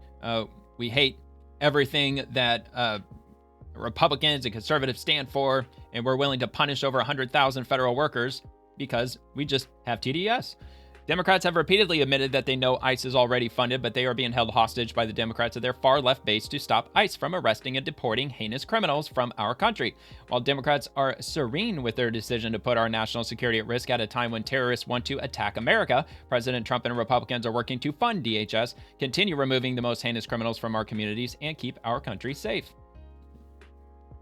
we hate everything that Republicans and conservatives stand for, and we're willing to punish over 100,000 federal workers because we just have TDS. Democrats have repeatedly admitted that they know ICE is already funded, but they are being held hostage by the Democrats at their far-left base to stop ICE from arresting and deporting heinous criminals from our country. While Democrats are serene with their decision to put our national security at risk at a time when terrorists want to attack America, President Trump and Republicans are working to fund DHS, continue removing the most heinous criminals from our communities, and keep our country safe.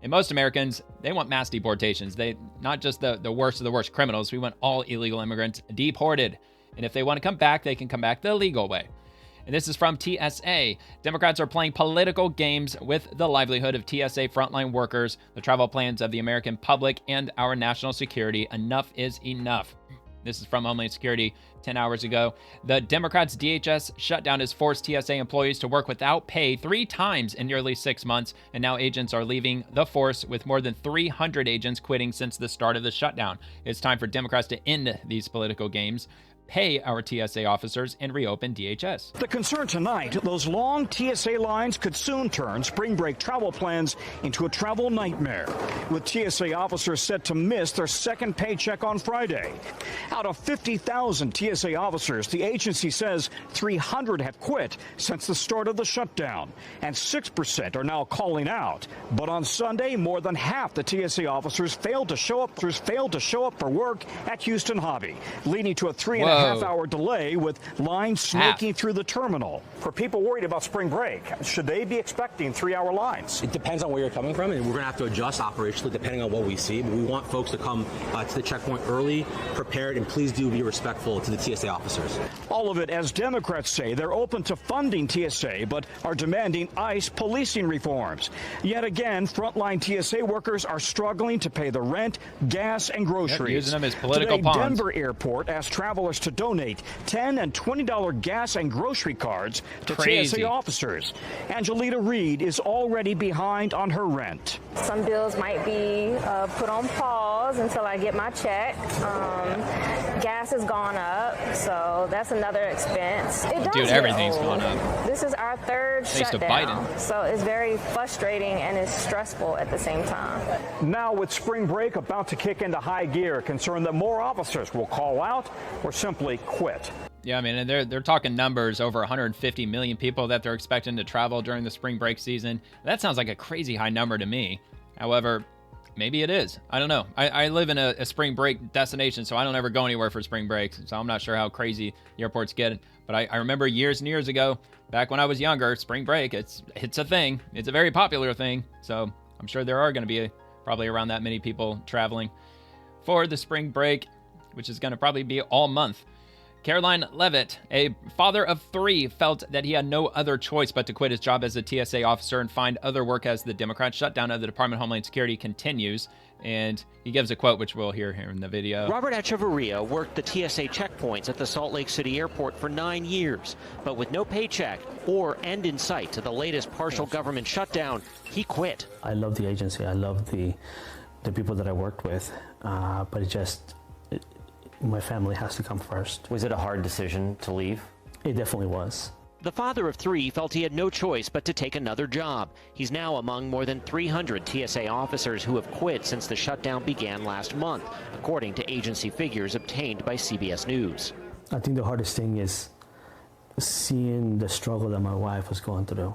And most Americans, they want mass deportations. They not just the worst of the worst criminals. We want all illegal immigrants deported. And if they want to come back, they can come back the legal way. And this is from TSA. Democrats are playing political games with the livelihood of TSA frontline workers, the travel plans of the American public, and our national security. Enough is enough. This is from Homeland Security 10 hours ago. The Democrats' DHS shutdown has forced TSA employees to work without pay 3 times in nearly 6 months, and now agents are leaving the force, with more than 300 agents quitting since the start of the shutdown. It's time for Democrats to end these political games. pay our TSA officers, and reopen DHS. The concern tonight, those long TSA lines could soon turn spring break travel plans into a travel nightmare, with TSA officers set to miss their second paycheck on Friday. Out of 50,000 TSA officers, the agency says 300 have quit since the start of the shutdown, and 6% are now calling out. But on Sunday, more than half the TSA officers failed to show up for work at Houston Hobby, leading to a 3.5-hour delay with lines snaking through the terminal. For people worried about spring break, should they be expecting 3-hour lines? It depends on where you're coming from, and we're going to have to adjust operationally depending on what we see. But we want folks to come to the checkpoint early, prepared, and please do be respectful to the TSA officers. All of it as Democrats say they're open to funding TSA, but are demanding ICE policing reforms. Yet again, frontline TSA workers are struggling to pay the rent, gas, and groceries. Using them as political Today, pawns. Denver Airport asked travelers to donate $10 and $20 gas and grocery cards to Crazy. TSA officers. Angelita Reed is already behind on her rent. Some bills might be put on pause until I get my check. Gas has gone up, so that's another expense. It does Dude, get everything's old. gone up. This is our third Thanks to shutdown, Biden. so it's very frustrating and it's stressful at the same time. Now, with spring break about to kick into high gear, concerned that more officers will call out or simply quit. Yeah, I mean, and they're talking numbers, over 150 million people that they're expecting to travel during the spring break season. That sounds like a crazy high number to me. However, maybe it is. I don't know. I live in a spring break destination, so I don't ever go anywhere for spring breaks. So I'm not sure how crazy the airports get. But I remember years and years ago, back when I was younger, spring break, it's a thing. It's a very popular thing. So I'm sure there are going to be probably around that many people traveling for the spring break, which is going to probably be all month. Caroline Levitt, a father of 3, felt that he had no other choice but to quit his job as a TSA officer and find other work as the Democrat shutdown of the Department of Homeland Security continues. And he gives a quote, which we'll hear here in the video. Robert Echeverria worked the TSA checkpoints at the Salt Lake City airport for 9 years, but with no paycheck or end in sight to the latest partial government shutdown, he quit. I love the agency. I love the people that I worked with, but my family has to come first. Was it a hard decision to leave? It definitely was. The father of 3 felt he had no choice but to take another job. He's now among more than 300 TSA officers who have quit since the shutdown began last month, according to agency figures obtained by CBS News. I think the hardest thing is seeing the struggle that my wife was going through,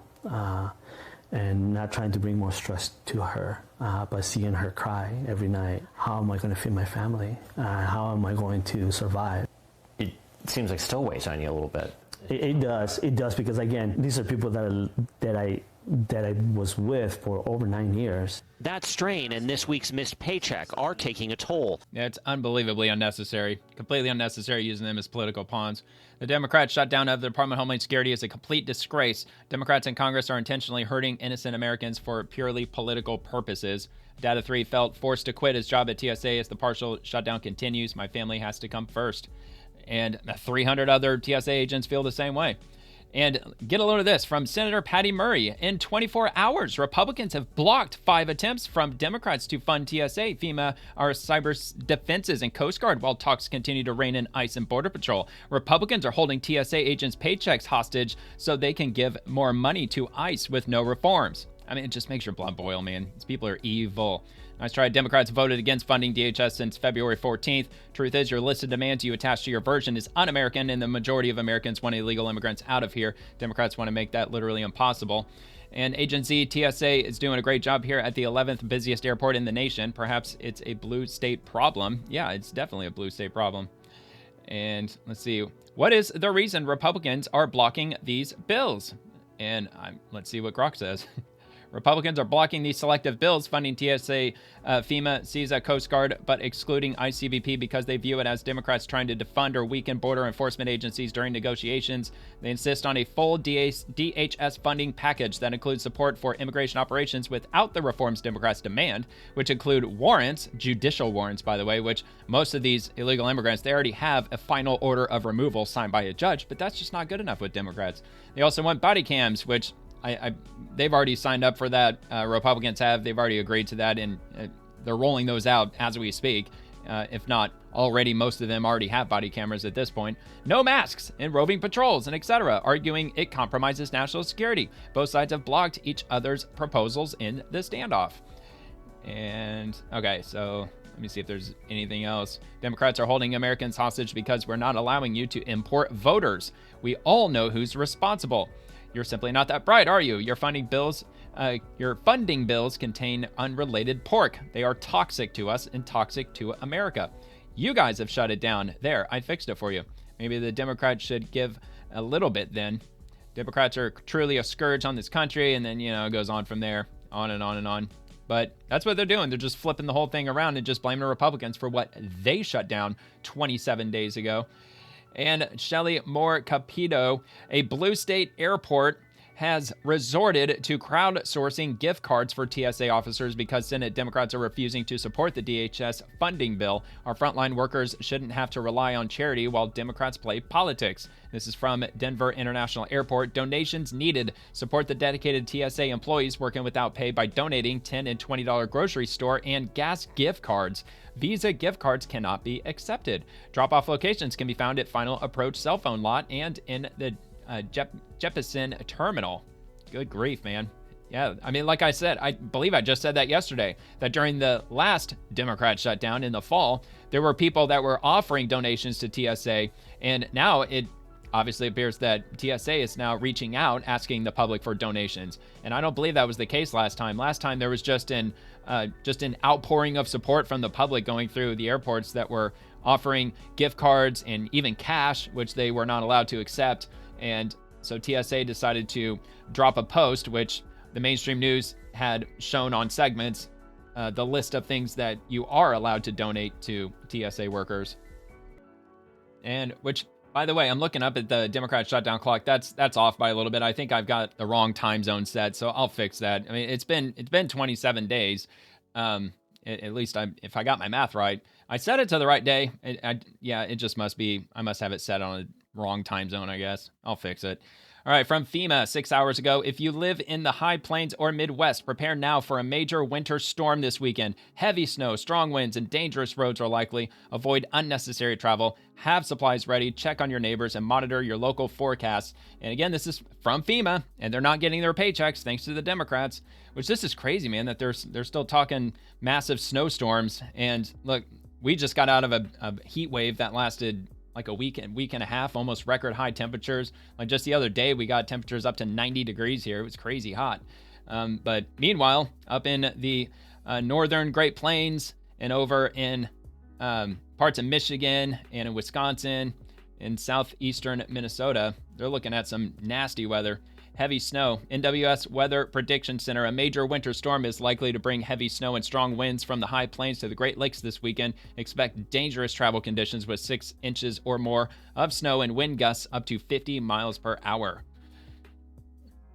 and not trying to bring more stress to her, but seeing her cry every night. How am I going to feed my family? How am I going to survive? It seems like still weighs on you a little bit. It does, because again, these are people that I was with for over 9 years. That strain and this week's missed paycheck are taking a toll. Yeah, it's unbelievably unnecessary, completely unnecessary using them as political pawns. The Democrat shutdown of the Department of Homeland Security is a complete disgrace. Democrats in Congress are intentionally hurting innocent Americans for purely political purposes. Data 3 felt forced to quit his job at TSA as the partial shutdown continues. My family has to come first. And 300 other TSA agents feel the same way. And get a load of this from Senator Patty Murray. In 24 hours, Republicans have blocked 5 attempts from Democrats to fund TSA, FEMA, our cyber defenses, and Coast Guard while talks continue to rein in ICE and Border Patrol. Republicans are holding TSA agents' paychecks hostage so they can give more money to ICE with no reforms. I mean, it just makes your blood boil, man. These people are evil. Nice try. Democrats voted against funding DHS since February 14th. Truth is, your list of demands you attach to your version is un-American, and the majority of Americans want illegal immigrants out of here. Democrats want to make that literally impossible. And agency TSA is doing a great job here at the 11th busiest airport in the nation. Perhaps it's a blue state problem. Yeah, it's definitely a blue state problem. And let's see. What is the reason Republicans are blocking these bills? And let's see what Grok says. Republicans are blocking these selective bills funding TSA, FEMA, CISA, Coast Guard, but excluding ICBP because they view it as Democrats trying to defund or weaken border enforcement agencies during negotiations. They insist on a full DHS funding package that includes support for immigration operations without the reforms Democrats demand, which include warrants, judicial warrants, by the way, which most of these illegal immigrants, they already have a final order of removal signed by a judge, but that's just not good enough with Democrats. They also want body cams, which they've already signed up for that. Republicans have. They've already agreed to that, and they're rolling those out as we speak. if not already, most of them already have body cameras at this point. No masks and roving patrols and etc., arguing it compromises national security. Both sides have blocked each other's proposals in the standoff. And okay, so let me see if there's anything else. Democrats are holding Americans hostage because we're not allowing you to import voters. We all know who's responsible. You're simply not that bright, are you? Your funding bills contain unrelated pork. They are toxic to us and toxic to America. You guys have shut it down. There, I fixed it for you. Maybe the Democrats should give a little bit then. Democrats are truly a scourge on this country, and then, it goes on from there, on and on and on. But that's what they're doing. They're just flipping the whole thing around and just blaming the Republicans for what they shut down 27 days ago. And Shelley Moore Capito, a blue state airport, has resorted to crowdsourcing gift cards for TSA officers because Senate Democrats are refusing to support the DHS funding bill. Our frontline workers shouldn't have to rely on charity while Democrats play politics. This is from Denver International Airport. Donations needed. Support the dedicated TSA employees working without pay by donating $10 and $20 grocery store and gas gift cards. Visa gift cards cannot be accepted. Drop-off locations can be found at Final Approach cell phone lot and in the Jeppesen terminal. Good grief, man. Yeah, I mean, like I said, I believe I just said that yesterday, that during the last Democrat shutdown in the fall, there were people that were offering donations to TSA, and now it obviously appears that TSA is now reaching out, asking the public for donations. And I don't believe that was the case last time. Last time there was just an outpouring of support from the public going through the airports that were offering gift cards and even cash, which they were not allowed to accept. And so TSA decided to drop a post, which the mainstream news had shown on segments, the list of things that you are allowed to donate to TSA workers. And which, by the way, I'm looking up at the Democrat shutdown clock. That's off by a little bit. I think I've got the wrong time zone set, so I'll fix that. I mean, it's been 27 days. At least if I got my math right. I set it to the right day. It just must be, I must have it set on a wrong time zone, I guess. I'll fix it. All right, from FEMA 6 hours ago, if you live in the high plains or Midwest, prepare now for a major winter storm this weekend. Heavy snow, strong winds, and dangerous roads are likely. Avoid unnecessary travel. Have supplies ready. Check on your neighbors and monitor your local forecasts. And again, this is from FEMA, and they're not getting their paychecks thanks to the Democrats, which this is crazy, man, that they're still talking massive snowstorms. And look, we just got out of a heat wave that lasted like a week and a half, almost record high temperatures. Like just the other day, we got temperatures up to 90 degrees here. It was crazy hot. But meanwhile, up in the northern Great Plains and over in parts of Michigan and in Wisconsin and southeastern Minnesota, they're looking at some nasty weather. Heavy snow. NWS Weather Prediction Center. A major winter storm is likely to bring heavy snow and strong winds from the high plains to the Great Lakes this weekend. Expect dangerous travel conditions with 6 inches or more of snow and wind gusts up to 50 miles per hour.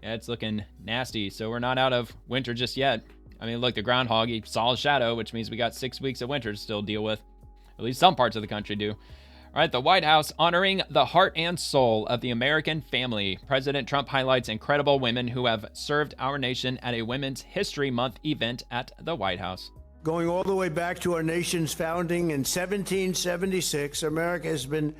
Yeah, it's looking nasty. So we're not out of winter just yet. I mean, look, the groundhog, he saw a shadow, which means we got 6 weeks of winter to still deal with. At least some parts of the country do. All right, the White House honoring the heart and soul of the American family. President Trump highlights incredible women who have served our nation at a Women's History Month event at the White House. Going all the way back to our nation's founding in 1776, America has been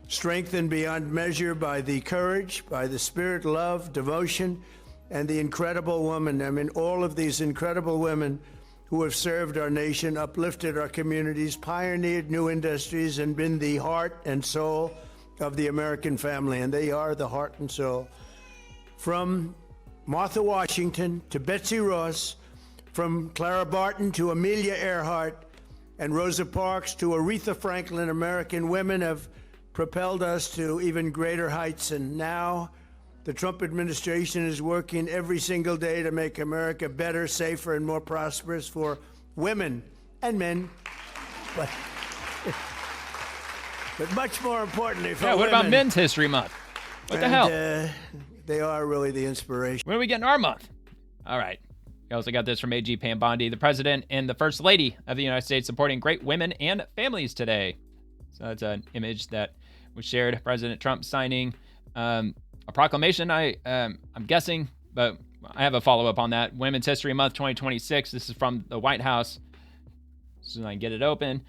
strengthened beyond measure by the courage, by the spirit, love, devotion, and the incredible woman. I mean, all of these incredible women who have served our nation, uplifted our communities, pioneered new industries, and been the heart and soul of the American family. And they are the heart and soul. From Martha Washington to Betsy Ross, from Clara Barton to Amelia Earhart, and Rosa Parks to Aretha Franklin, American women have propelled us to even greater heights. And now the Trump administration is working every single day to make America better, safer, and more prosperous for women and men. But much more importantly for women. What about Men's History Month? What the hell? They are really the inspiration. When are we getting our month? All right. We also got this from A.G. Pambondi, the President and the First Lady of the United States supporting great women and families today. So that's an image that was shared. President Trump signing a proclamation, I'm guessing, but I have a follow-up on that. Women's History Month 2026. This is from the White House. So I can get it open.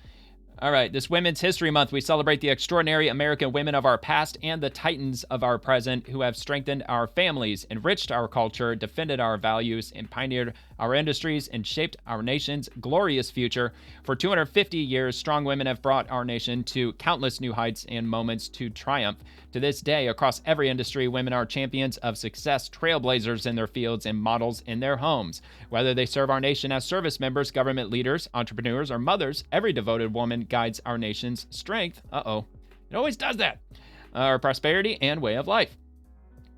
All right, this Women's History Month, we celebrate the extraordinary American women of our past and the titans of our present who have strengthened our families, enriched our culture, defended our values, and pioneered our industries and shaped our nation's glorious future. For 250 years, strong women have brought our nation to countless new heights and moments to triumph. To this day, across every industry, women are champions of success, trailblazers in their fields, and models in their homes. Whether they serve our nation as service members, government leaders, entrepreneurs, or mothers, every devoted woman guides our nation's strength. It always does that. Our prosperity and way of life.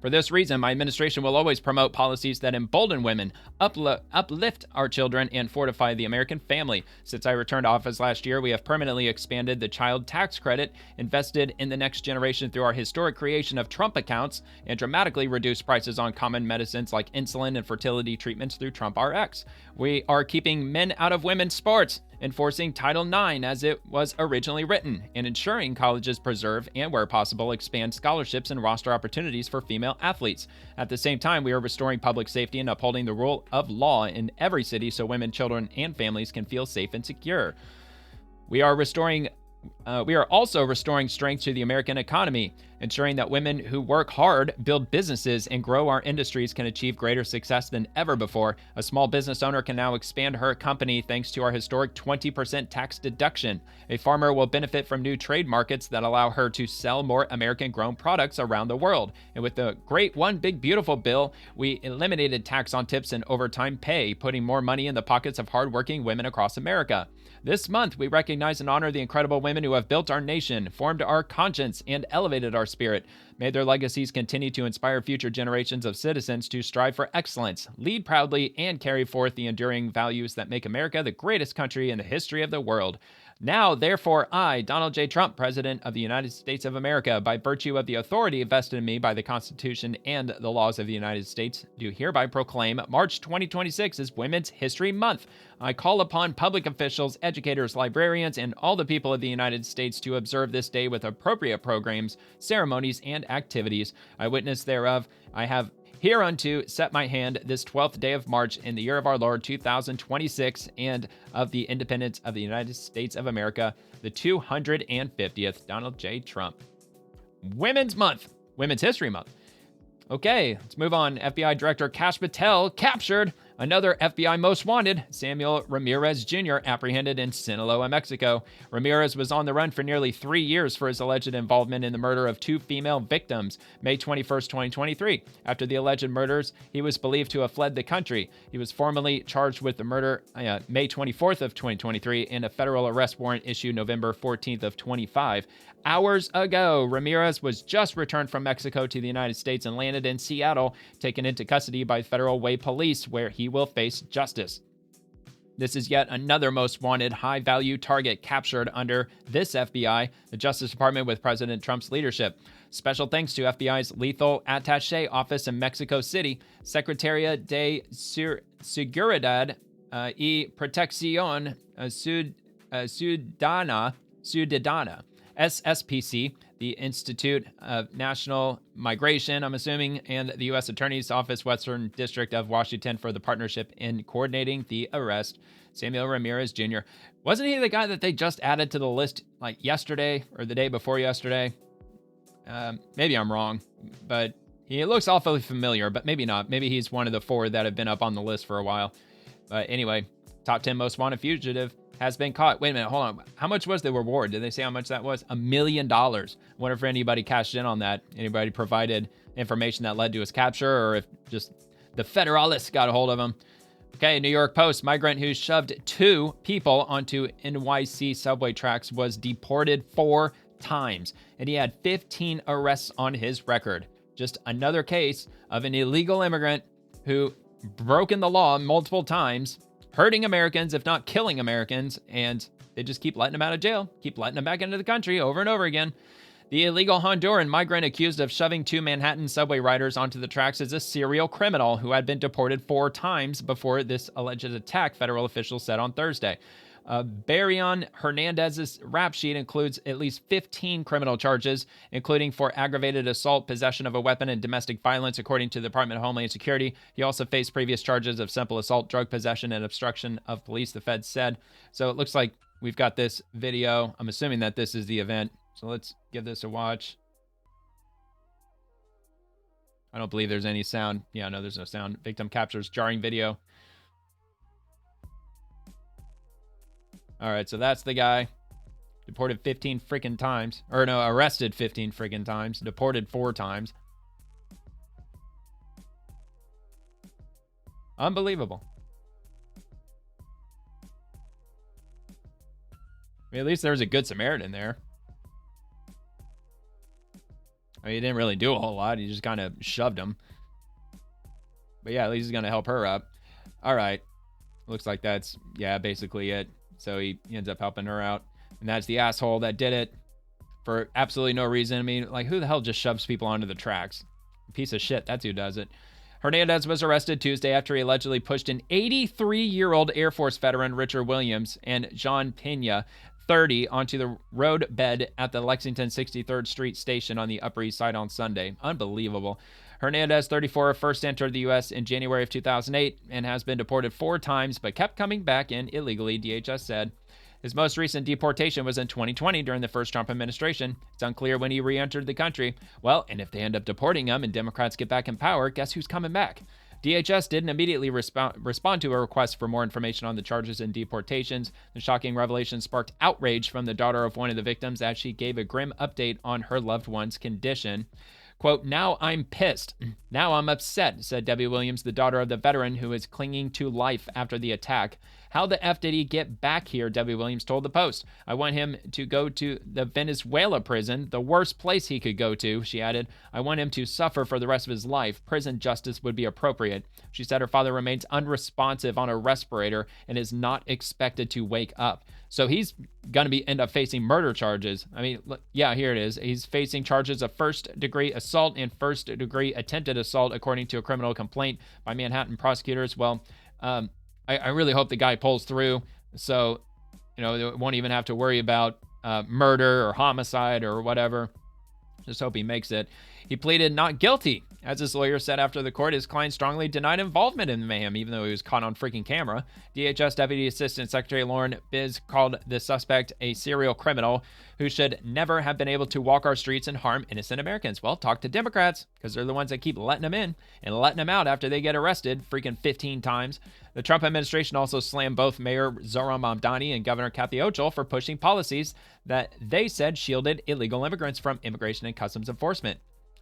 For this reason, my administration will always promote policies that embolden women, uplift our children, and fortify the American family. Since I returned to office last year, we have permanently expanded the child tax credit, invested in the next generation through our historic creation of Trump accounts, and dramatically reduced prices on common medicines like insulin and fertility treatments through Trump RX. We are keeping men out of women's sports, enforcing Title IX as it was originally written, and ensuring colleges preserve and, where possible, expand scholarships and roster opportunities for female athletes. At the same time, we are restoring public safety and upholding the rule of law in every city so women, children, and families can feel safe and secure. We are also restoring strength to the American economy, ensuring that women who work hard, build businesses, and grow our industries can achieve greater success than ever before. A small business owner can now expand her company thanks to our historic 20% tax deduction. A farmer will benefit from new trade markets that allow her to sell more American-grown products around the world. And with the great One Big Beautiful bill, we eliminated tax on tips and overtime pay, putting more money in the pockets of hardworking women across America. This month, we recognize and honor the incredible women who have built our nation, formed our conscience, and elevated our spirit. May their legacies continue to inspire future generations of citizens to strive for excellence, lead proudly, and carry forth the enduring values that make America the greatest country in the history of the world. Now, therefore, I, Donald J. Trump, President of the United States of America, by virtue of the authority vested in me by the Constitution and the laws of the United States, do hereby proclaim March 2026 as Women's History Month. I call upon public officials, educators, librarians, and all the people of the United States to observe this day with appropriate programs, ceremonies, and activities. I witness thereof. I have hereunto set my hand this 12th day of March in the year of our Lord 2026 and of the independence of the United States of America, the 250th. Donald J. Trump. Women's Month. Women's History Month. Okay, let's move on. FBI Director Kash Patel captured. Another FBI most wanted, Samuel Ramirez Jr., apprehended in Sinaloa, Mexico. Ramirez was on the run for nearly 3 years for his alleged involvement in the murder of 2 female victims, May 21st, 2023. After the alleged murders, he was believed to have fled the country. He was formally charged with the murder May 24th of 2023 and a federal arrest warrant issued November 14th of 25. Hours ago, Ramirez was just returned from Mexico to the United States and landed in Seattle, taken into custody by Federal Way Police, where he will face justice. This is yet another most wanted high-value target captured under this FBI, the Justice Department with President Trump's leadership. Special thanks to FBI's Lethal Attaché Office in Mexico City, Secretaría de Seguridad y Protección Ciudadana, SSPC, the Institute of National Migration, I'm assuming, and the U.S. Attorney's Office, Western District of Washington, for the partnership in coordinating the arrest. Samuel Ramirez Jr. Wasn't he the guy that they just added to the list like yesterday or the day before yesterday? Maybe I'm wrong, but he looks awfully familiar, but maybe not. Maybe he's one of the 4 that have been up on the list for a while. But anyway, top 10 most wanted fugitive has been caught. Wait a minute, hold on. How much was the reward? Did they say how much that was? $1 million. Wonder if anybody cashed in on that. Anybody provided information that led to his capture, or if just the Federalists got a hold of him. Okay, New York Post. Migrant who shoved 2 people onto NYC subway tracks was deported 4 times, and he had 15 arrests on his record. Just another case of an illegal immigrant who broken the law multiple times, hurting Americans, if not killing Americans, and they just keep letting them out of jail, keep letting them back into the country over and over again. The illegal Honduran migrant accused of shoving 2 Manhattan subway riders onto the tracks is a serial criminal who had been deported 4 times before this alleged attack, federal officials said on Thursday. Barrion Hernandez's rap sheet includes at least 15 criminal charges, including for aggravated assault, possession of a weapon, and domestic violence, according to the Department of Homeland Security. He also faced previous charges of simple assault, drug possession, and obstruction of police, the feds said. So it looks like we've got this video. I'm assuming that this is the event. So let's give this a watch. I don't believe there's any sound. Yeah, no, there's no sound. Victim captures jarring video. All right, so that's the guy. Deported 15 freaking times. Or no, arrested 15 freaking times. Deported 4 times. Unbelievable. I mean, at least there was a good Samaritan there. I mean, he didn't really do a whole lot. He just kind of shoved him. But yeah, at least he's going to help her up. All right. Looks like that's, yeah, basically it. So he ends up helping her out. And that's the asshole that did it for absolutely no reason. I mean, like, who the hell just shoves people onto the tracks? Piece of shit. That's who does it. Hernandez was arrested Tuesday after he allegedly pushed an 83-year-old Air Force veteran, Richard Williams, and John Pena, 30, onto the road bed at the Lexington 63rd Street station on the Upper East Side on Sunday. Unbelievable. Hernandez, 34, first entered the U.S. in January of 2008 and has been deported 4 times but kept coming back in illegally, DHS said. His most recent deportation was in 2020 during the first Trump administration. It's unclear when he re-entered the country. Well, and if they end up deporting him and Democrats get back in power, guess who's coming back? DHS didn't immediately respond to a request for more information on the charges and deportations. The shocking revelation sparked outrage from the daughter of one of the victims as she gave a grim update on her loved one's condition. Quote, "Now I'm pissed. Now I'm upset," said Debbie Williams, the daughter of the veteran who is clinging to life after the attack. "How the F did he get back here?" Debbie Williams told the Post. "I want him to go to the Venezuela prison, the worst place he could go to," she added. "I want him to suffer for the rest of his life. Prison justice would be appropriate." She said her father remains unresponsive on a respirator and is not expected to wake up. So he's going to end up facing murder charges. I mean, yeah, here it is. He's facing charges of first-degree assault and first-degree attempted assault, according to a criminal complaint by Manhattan prosecutors. Well, I really hope the guy pulls through, so they won't even have to worry about murder or homicide or whatever. Just hope he makes it. He pleaded not guilty. As his lawyer said after the court, his client strongly denied involvement in the mayhem, even though he was caught on freaking camera. DHS Deputy Assistant Secretary Lauren Biz called the suspect a serial criminal who should never have been able to walk our streets and harm innocent Americans. Well, talk to Democrats, because they're the ones that keep letting them in and letting them out after they get arrested freaking 15 times. The Trump administration also slammed both Mayor Zohran Mamdani and Governor Kathy Hochul for pushing policies that they said shielded illegal immigrants from immigration and customs enforcement.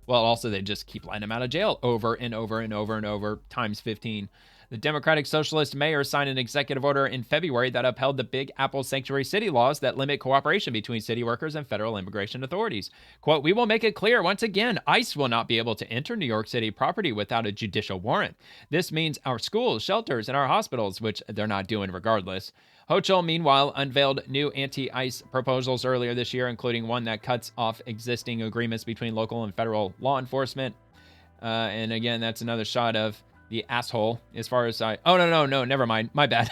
Well, also, they just keep letting them out of jail over and over and over and over, times 15. The Democratic Socialist mayor signed an executive order in February that upheld the Big Apple sanctuary city laws that limit cooperation between city workers and federal immigration authorities. Quote, "We will make it clear once again, ICE will not be able to enter New York City property without a judicial warrant. This means our schools, shelters, and our hospitals," which they're not doing regardless. Hochul, meanwhile, unveiled new anti-ICE proposals earlier this year, including one that cuts off existing agreements between local and federal law enforcement. And again, that's another shot of the asshole as far as Oh, no, never mind. My bad.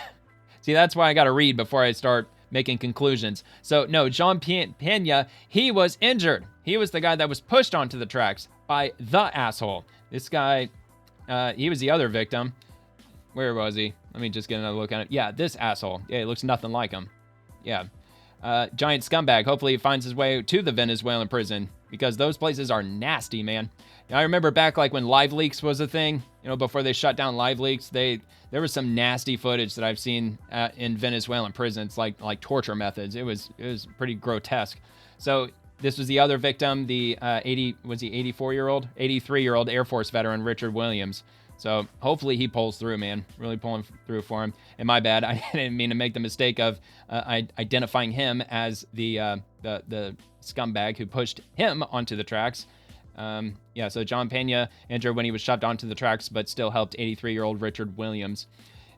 See, that's why I got to read before I start making conclusions. So, no, John Pena, he was injured. He was the guy that was pushed onto the tracks by the asshole. This guy, he was the other victim. Where was he? Let me just get another look at it. Yeah, this asshole. Yeah, he looks nothing like him. Yeah. Giant scumbag. Hopefully he finds his way to the Venezuelan prison, because those places are nasty, man. I remember back like when Live Leaks was a thing, before they shut down Live Leaks, there was some nasty footage that I've seen in Venezuelan prisons, like torture methods. It was pretty grotesque. So this was the other victim, the 83-year-old Air Force veteran, Richard Williams. So hopefully he pulls through, man. Really pulling through for him. And my bad, I didn't mean to make the mistake of identifying him as the scumbag who pushed him onto the tracks. So John Pena injured when he was shoved onto the tracks, but still helped 83-year-old Richard Williams.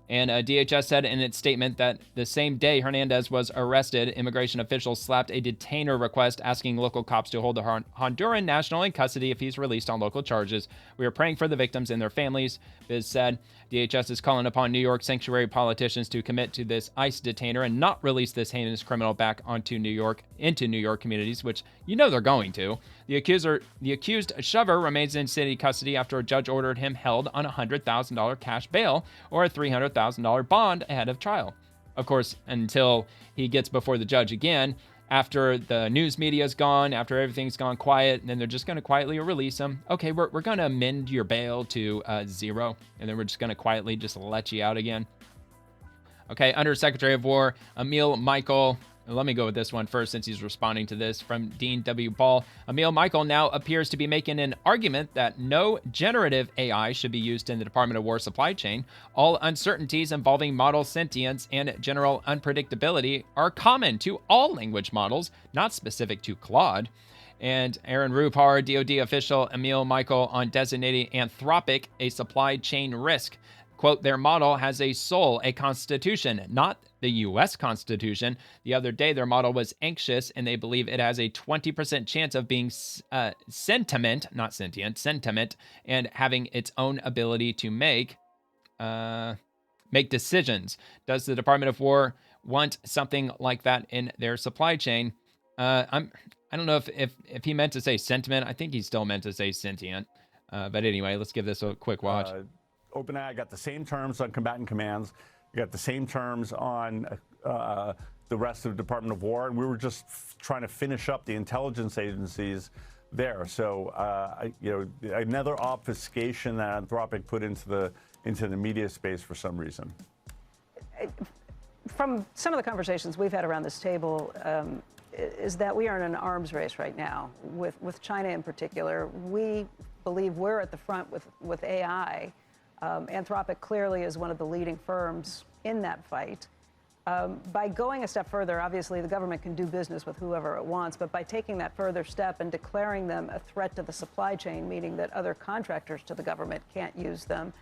And DHS said in its statement that the same day Hernandez was arrested, immigration officials slapped a detainer request asking local cops to hold the Honduran national in custody if he's released on local charges. "We are praying for the victims and their families," Biz said. DHS is calling upon New York sanctuary politicians to commit to this ICE detainer and not release this heinous criminal back into New York communities, which they're going to. The accused shover remains in city custody after a judge ordered him held on a $100,000 cash bail or a $300,000 bond ahead of trial. of course, until he gets before the judge again, after the news media's gone, after everything's gone quiet, and then they're just going to quietly release him. Okay, we're going to amend your bail to 0, and then we're just going to quietly just let you out again. Okay, Under Secretary of War Emil Michael. Let me go with this one first since he's responding to this from Dean W. Ball. Emil Michael now appears to be making an argument that no generative AI should be used in the Department of War supply chain. All uncertainties involving model sentience and general unpredictability are common to all language models, not specific to Claude. And Aaron Rupar, DoD official Emil Michael, on designating Anthropic a supply chain risk. Quote, their model has a soul, a constitution, not the U.S. Constitution. The other day, their model was anxious, and they believe it has a 20% chance of being sentiment, not sentient, sentiment, and having its own ability to make decisions. Does the Department of War want something like that in their supply chain? I don't know if he meant to say sentiment. I think he still meant to say sentient. But anyway, let's give this a quick watch. OpenAI got the same terms on combatant commands. You got the same terms on the rest of the Department of War, and we were just trying to finish up the intelligence agencies there. So, another obfuscation that Anthropic put into the media space for some reason. From some of the conversations we've had around this table, is that we are in an arms race right now with China in particular. We believe we're at the front with AI. Anthropic clearly is one of the leading firms in that fight. By going a step further, obviously the government can do business with whoever it wants, but by taking that further step and declaring them a threat to the supply chain, meaning that other contractors to the government can't use them,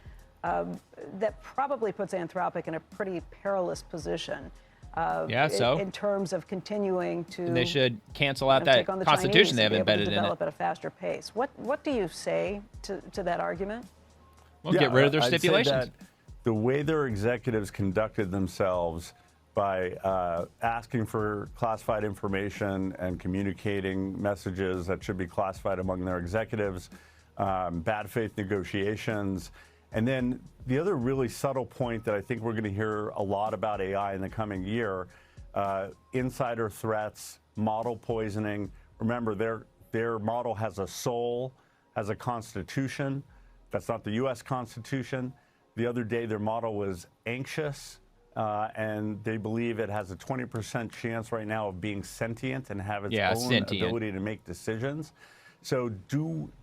that probably puts Anthropic in a pretty perilous position. In terms of continuing to, and they should cancel out that constitution they have embedded in it. Develop at a faster pace. What do you say to that argument? Well, get rid of their stipulations. I'd say that the way their executives conducted themselves by asking for classified information and communicating messages that should be classified among their executives, bad faith negotiations, and then the other really subtle point that I think we're going to hear a lot about AI in the coming year, insider threats, model poisoning. Remember, their model has a soul, has a constitution. That's not the U.S. Constitution. The other day, their model was anxious, and they believe it has a 20% chance right now of being sentient and have its own ability to make decisions. So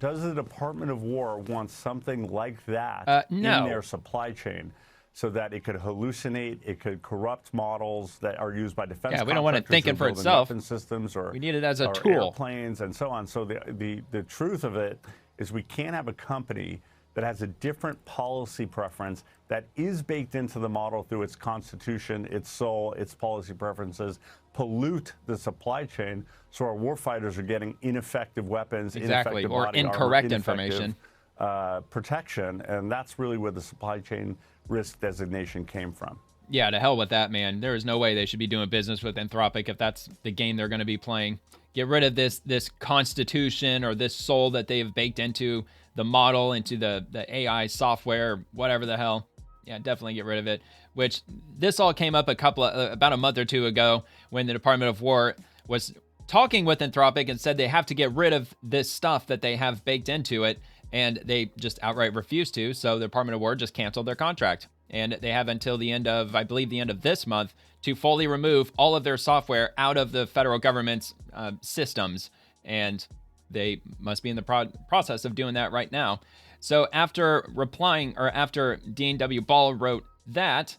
does the Department of War want something like that in their supply chain so that it could hallucinate, it could corrupt models that are used by defense contractors? We don't want it thinking for itself. Weapon systems or, we need it as a tool. Airplanes and so on. So the truth of it is we can't have a company that has a different policy preference that is baked into the model through its constitution, its soul, its policy preferences, pollute the supply chain so our warfighters are getting ineffective weapons, ineffective or body incorrect armor, information, protection, and that's really where the supply chain risk designation came from. Yeah, to hell with that, man. There is no way they should be doing business with Anthropic if that's the game they're going to be playing. Get rid of this constitution or this soul that they have baked into the model, into the AI software, whatever the hell. Yeah, definitely get rid of it. Which this all came up about a month or two ago when the Department of War was talking with Anthropic and said they have to get rid of this stuff that they have baked into it, and they just outright refused to. So the Department of War just canceled their contract, and they have until the end of, I believe, the end of this month to fully remove all of their software out of the federal government's systems, and they must be in the process of doing that right now. So after Dean W. Ball wrote that,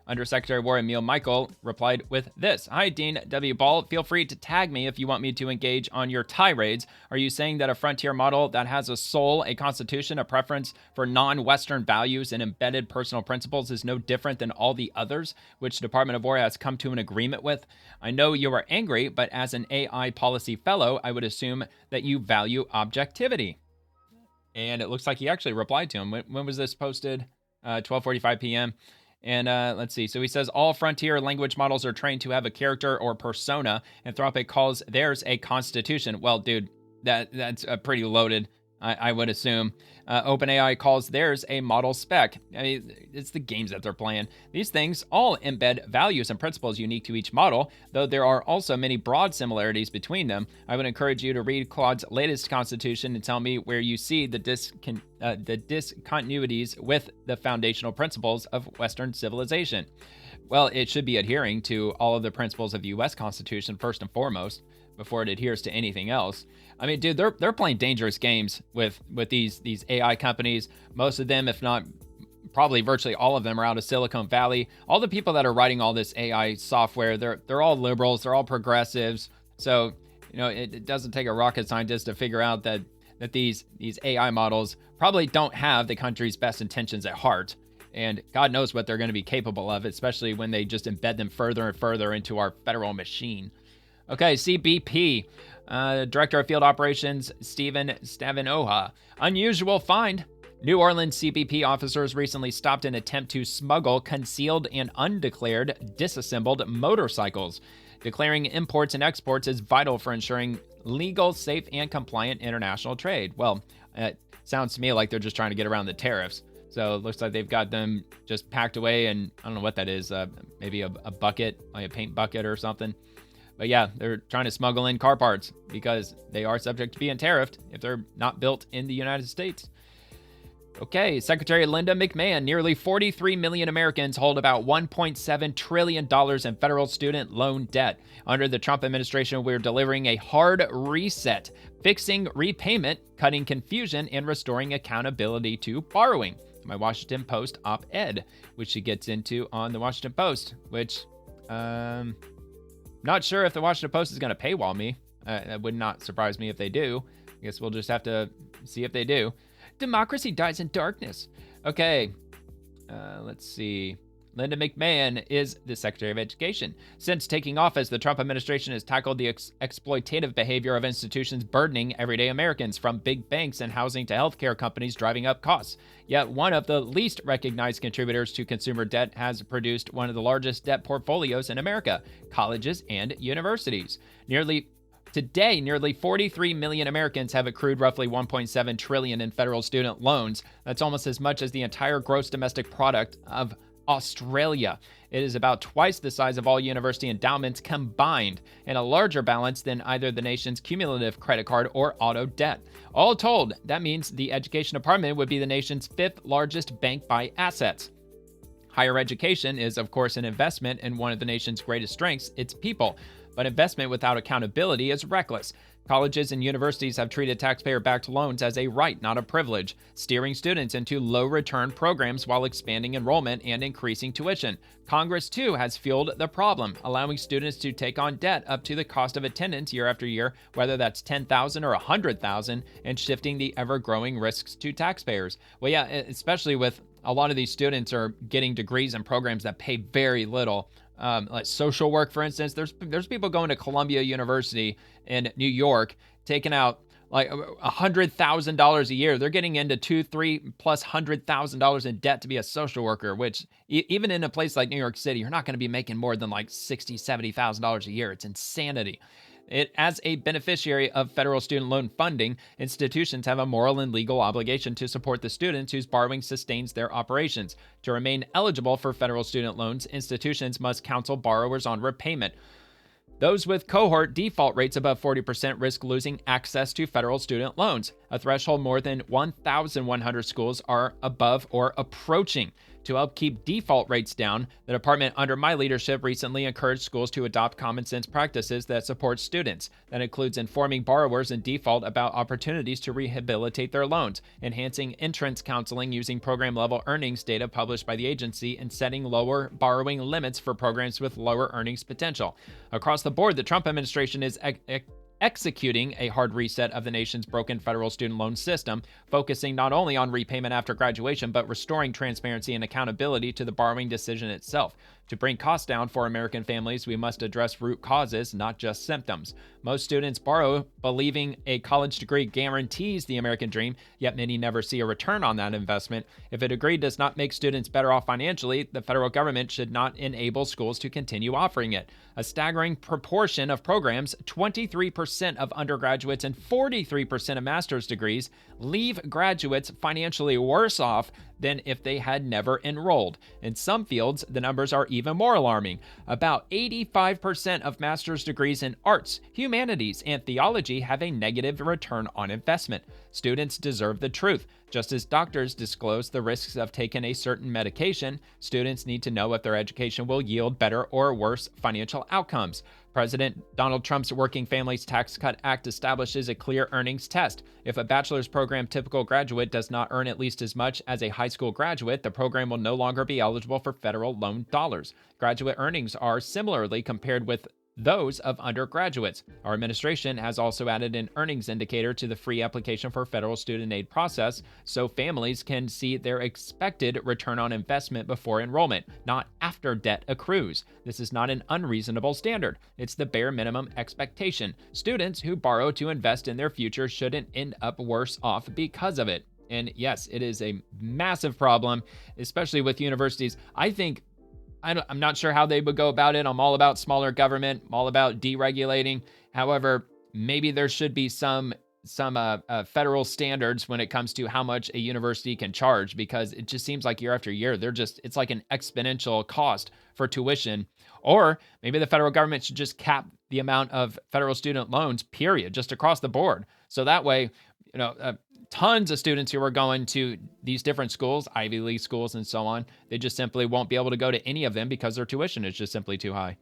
Undersecretary of War Emil Michael replied with this. Hi, Dean W. Ball. Feel free to tag me if you want me to engage on your tirades. Are you saying that a frontier model that has a soul, a constitution, a preference for non-Western values and embedded personal principles is no different than all the others, which the Department of War has come to an agreement with? I know you are angry, but as an AI policy fellow, I would assume that you value objectivity. And it looks like he actually replied to him. When was this posted? 12:45 p.m. And let's see. So he says, all frontier language models are trained to have a character or persona. Anthropic calls theirs a constitution. Well, dude, that's a pretty loaded I would assume. OpenAI calls theirs a model spec. I mean, it's the games that they're playing. These things all embed values and principles unique to each model, though there are also many broad similarities between them. I would encourage you to read Claude's latest constitution and tell me where you see the discontinuities with the foundational principles of Western civilization. Well, it should be adhering to all of the principles of the U.S. Constitution first and foremost, before it adheres to anything else. I mean, dude, they're playing dangerous games with these AI companies. Most of them, if not probably virtually all of them, are out of Silicon Valley. All the people that are writing all this AI software, they're all liberals, they're all progressives. So, you know, it doesn't take a rocket scientist to figure out that these AI models probably don't have the country's best intentions at heart. And God knows what they're going to be capable of, especially when they just embed them further and further into our federal machine. Okay, CBP. Director of Field Operations, Stephen Stavinoha. Unusual find. New Orleans CBP officers recently stopped an attempt to smuggle concealed and undeclared disassembled motorcycles. Declaring imports and exports is vital for ensuring legal, safe, and compliant international trade. Well, it sounds to me like they're just trying to get around the tariffs. So it looks like they've got them just packed away, and I don't know what that is, maybe a bucket, like a paint bucket or something. But yeah, they're trying to smuggle in car parts because they are subject to being tariffed if they're not built in the United States. Okay, Secretary Linda McMahon, nearly 43 million Americans hold about $1.7 trillion in federal student loan debt. Under the Trump administration, we're delivering a hard reset, fixing repayment, cutting confusion, and restoring accountability to borrowing. My Washington Post op-ed, which she gets into on the Washington Post, which, not sure if the Washington Post is going to paywall me. That would not surprise me if they do. I guess we'll just have to see if they do. Democracy dies in darkness. Okay, let's see. Linda McMahon is the Secretary of Education. Since taking office, the Trump administration has tackled the exploitative behavior of institutions burdening everyday Americans, from big banks and housing to healthcare companies driving up costs. Yet one of the least recognized contributors to consumer debt has produced one of the largest debt portfolios in America: colleges and universities. Today, nearly 43 million Americans have accrued roughly $1.7 trillion in federal student loans. That's almost as much as the entire gross domestic product of Australia. It is about twice the size of all university endowments combined, and a larger balance than either the nation's cumulative credit card or auto debt. All told, that means the Education Department would be the nation's 5th largest bank by assets. Higher education is, of course, an investment in one of the nation's greatest strengths, its people. But investment without accountability is reckless. Colleges and universities have treated taxpayer-backed loans as a right, not a privilege, steering students into low-return programs while expanding enrollment and increasing tuition. Congress, too, has fueled the problem, allowing students to take on debt up to the cost of attendance year after year, whether that's $10,000 or $100,000, and shifting the ever-growing risks to taxpayers. Well, yeah, especially with a lot of these students are getting degrees in programs that pay very little. Like social work, for instance. There's people going to Columbia University in New York, taking out like $100,000 a year. They're getting into $200,000+ in debt to be a social worker, which even in a place like New York City, you're not going to be making more than like $60,000, $70,000 a year. It's insanity. As a beneficiary of federal student loan funding, institutions have a moral and legal obligation to support the students whose borrowing sustains their operations. To remain eligible for federal student loans, institutions must counsel borrowers on repayment. Those with cohort default rates above 40% risk losing access to federal student loans, a threshold more than 1,100 schools are above or approaching. To help keep default rates down, the department under my leadership recently encouraged schools to adopt common sense practices that support students. That includes informing borrowers in default about opportunities to rehabilitate their loans, enhancing entrance counseling using program-level earnings data published by the agency, and setting lower borrowing limits for programs with lower earnings potential. Across the board, the Trump administration is executing a hard reset of the nation's broken federal student loan system, focusing not only on repayment after graduation, but restoring transparency and accountability to the borrowing decision itself. To bring costs down for American families, we must address root causes, not just symptoms. Most students borrow believing a college degree guarantees the American dream, yet many never see a return on that investment. If a degree does not make students better off financially, the federal government should not enable schools to continue offering it. A staggering proportion of programs, 23% of undergraduates and 43% of master's degrees, leave graduates financially worse off than if they had never enrolled. In some fields, the numbers are even more alarming. About 85% of master's degrees in arts, humanities, and theology have a negative return on investment. Students deserve the truth. Just as doctors disclose the risks of taking a certain medication, students need to know if their education will yield better or worse financial outcomes. President Donald Trump's Working Families Tax Cut Act establishes a clear earnings test. If a bachelor's program typical graduate does not earn at least as much as a high school graduate, the program will no longer be eligible for federal loan dollars. Graduate earnings are similarly compared with those of undergraduates. Our administration has also added an earnings indicator to the free application for federal student aid process so families can see their expected return on investment before enrollment, not after debt accrues. This is not an unreasonable standard. It's the bare minimum expectation. Students who borrow to invest in their future shouldn't end up worse off because of it. And yes, it is a massive problem, especially with universities. I'm not sure how they would go about it. I'm all about smaller government. I'm all about deregulating. However, maybe there should be some federal standards when it comes to how much a university can charge, because it just seems like year after year, it's like an exponential cost for tuition. Or maybe the federal government should just cap the amount of federal student loans, period, just across the board. So that way, tons of students who are going to these different schools, Ivy League schools and so on, they just simply won't be able to go to any of them because their tuition is just simply too high.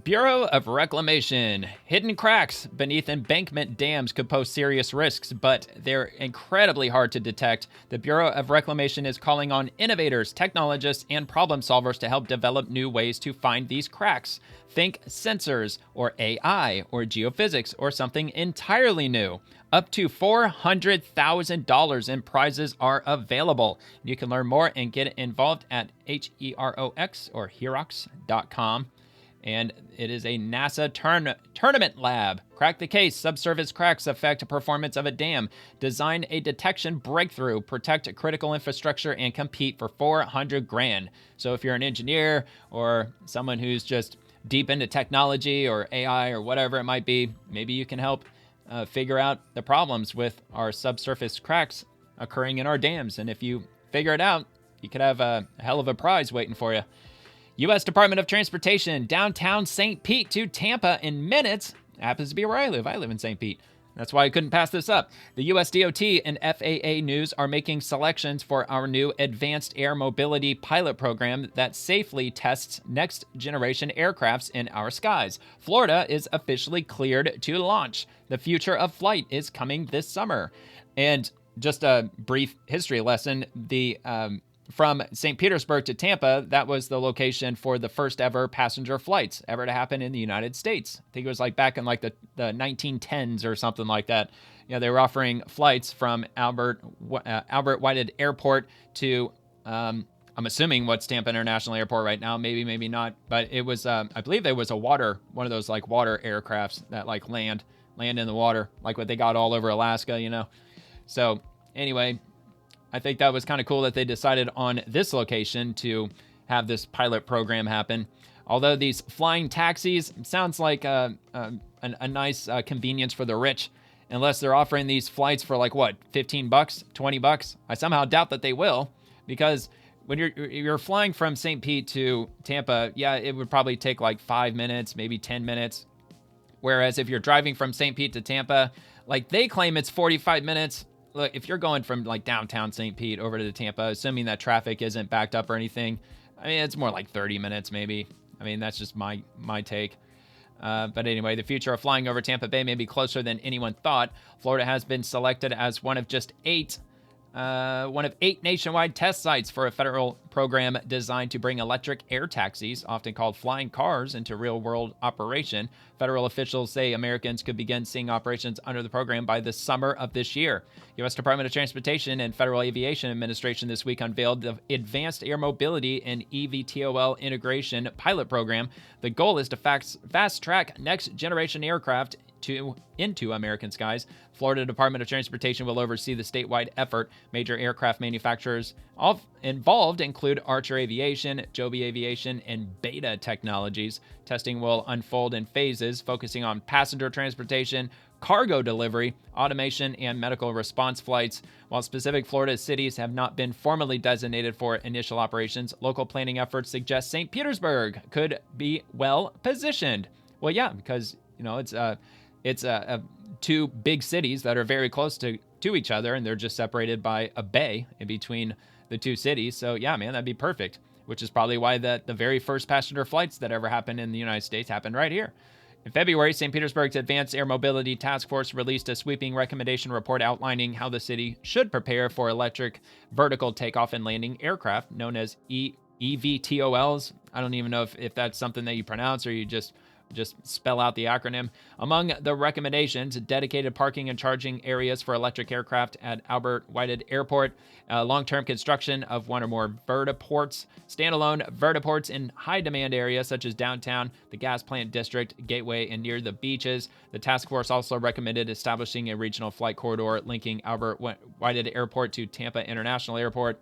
Bureau of Reclamation. Hidden cracks beneath embankment dams could pose serious risks, but they're incredibly hard to detect. The Bureau of Reclamation is calling on innovators, technologists, and problem solvers to help develop new ways to find these cracks. Think sensors, or AI, or geophysics, or something entirely new. Up to $400,000 in prizes are available. You can learn more and get involved at HEROX or Herox.com. And it is a NASA tournament lab. Crack the case. Subsurface cracks affect performance of a dam. Design a detection breakthrough. Protect critical infrastructure and compete for $400,000. So if you're an engineer or someone who's just deep into technology or AI or whatever it might be, maybe you can help figure out the problems with our subsurface cracks occurring in our dams. And if you figure it out, you could have a hell of a prize waiting for you. U.S. Department of Transportation, downtown St. Pete to Tampa in minutes. Happens to be where I live. I live in St. Pete. That's why I couldn't pass this up. The U.S. DOT and FAA News are making selections for our new Advanced Air Mobility pilot program that safely tests next-generation aircrafts in our skies. Florida is officially cleared to launch. The future of flight is coming this summer. And just a brief history lesson, from St. Petersburg to Tampa, that was the location for the first ever passenger flights ever to happen in the United States. I think it was like back in like the 1910s or something like that. They were offering flights from Albert Whitehead Airport to, I'm assuming what's Tampa International Airport right now, maybe not. But it was, I believe there was one of those like water aircrafts that like land in the water, like what they got all over Alaska, So anyway, I think that was kind of cool that they decided on this location to have this pilot program happen. Although these flying taxis sounds like a nice convenience for the rich, unless they're offering these flights for like what, $15, $20. I somehow doubt that they will, because when you're flying from St. Pete to Tampa, yeah, it would probably take like 5 minutes, maybe 10 minutes. Whereas if you're driving from St. Pete to Tampa, like they claim it's 45 minutes. Look, if you're going from like downtown St. Pete over to Tampa, assuming that traffic isn't backed up or anything, I mean, it's more like 30 minutes maybe. I mean, that's just my take. But anyway, the future of flying over Tampa Bay may be closer than anyone thought. Florida has been selected as one of 8 nationwide test sites for a federal program designed to bring electric air taxis, often called flying cars, into real-world operation. Federal officials say Americans could begin seeing operations under the program by the summer of this year. U.S. Department of Transportation and Federal Aviation Administration this week unveiled the Advanced Air Mobility and eVTOL Integration Pilot Program. The goal is to fast-track next-generation aircraft into American skies. Florida Department of Transportation will oversee the statewide effort. Major aircraft manufacturers involved include Archer Aviation, Joby Aviation, and Beta Technologies. Testing will unfold in phases, focusing on passenger transportation, cargo delivery, automation, and medical response flights. While specific Florida cities have not been formally designated for initial operations, local planning efforts suggest St. Petersburg could be well positioned. Well, yeah, because it's two big cities that are very close to each other, and they're just separated by a bay in between the two cities. So yeah, man, that'd be perfect, which is probably why the very first passenger flights that ever happened in the United States happened right here. In February, St. Petersburg's Advanced Air Mobility Task Force released a sweeping recommendation report outlining how the city should prepare for electric vertical takeoff and landing aircraft, known as eVTOLs. I don't even know if that's something that you pronounce or you just spell out the acronym. Among the recommendations, dedicated parking and charging areas for electric aircraft at Albert Whited Airport, long-term construction of one or more vertiports, standalone vertiports in high-demand areas such as downtown, the gas plant district, Gateway, and near the beaches. The task force also recommended establishing a regional flight corridor linking Albert Whited Airport to Tampa International Airport.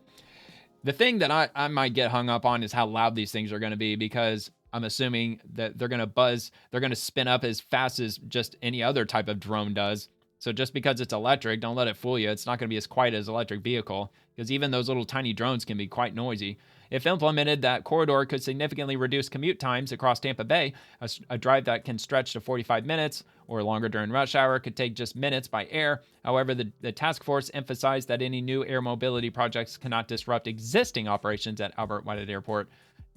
The thing that I might get hung up on is how loud these things are going to be, because I'm assuming that they're going to buzz, they're going to spin up as fast as just any other type of drone does. So just because it's electric, don't let it fool you. It's not going to be as quiet as an electric vehicle, because even those little tiny drones can be quite noisy. If implemented, that corridor could significantly reduce commute times across Tampa Bay. A drive that can stretch to 45 minutes or longer during rush hour could take just minutes by air. However, the task force emphasized that any new air mobility projects cannot disrupt existing operations at Albert Whited Airport.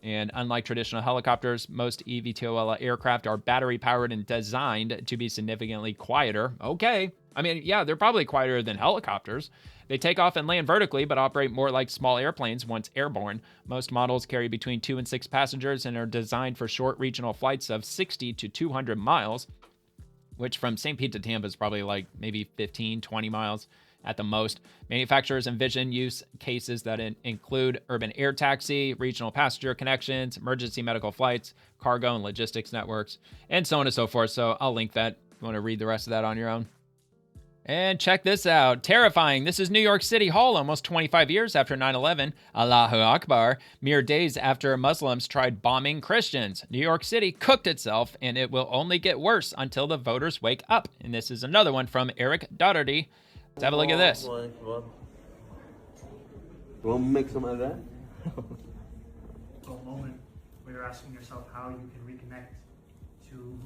And unlike traditional helicopters, most eVTOL aircraft are battery-powered and designed to be significantly quieter. Okay. I mean, yeah, they're probably quieter than helicopters. They take off and land vertically, but operate more like small airplanes once airborne. Most models carry between 2 and 6 passengers and are designed for short regional flights of 60 to 200 miles, which from St. Pete to Tampa is probably like maybe 15, 20 miles at the most. Manufacturers envision use cases that include urban air taxi, regional passenger connections, emergency medical flights, cargo and logistics networks, and so on and so forth. So I'll link that if you want to read the rest of that on your own. And check this out. Terrifying. This is New York City Hall almost 25 years after 9/11. Allahu Akbar. Mere days after Muslims tried bombing Christians. New York City cooked itself, and it will only get worse until the voters wake up. And this is another one from Eric Doherty. Let's have a look at this. You want to make some of that? A moment where you're asking yourself how you can reconnect to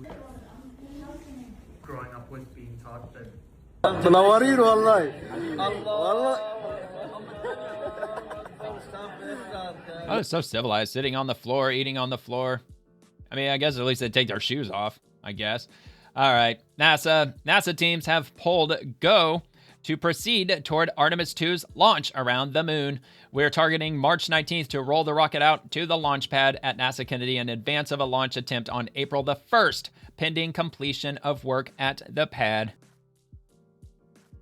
growing up with being taught that. Oh, it's so civilized. Sitting on the floor, eating on the floor. I mean, I guess at least they take their shoes off, I guess. All right. NASA teams have pulled go to proceed toward Artemis 2's launch around the moon. We're targeting March 19th to roll the rocket out to the launch pad at NASA Kennedy in advance of a launch attempt on April the 1st, pending completion of work at the pad.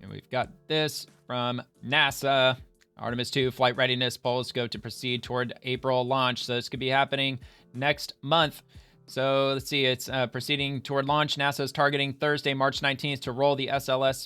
And we've got this from NASA. Artemis 2 flight readiness polls go to proceed toward April launch. So this could be happening next month. So let's see, it's proceeding toward launch. NASA is targeting Thursday, March 19th to roll the SLS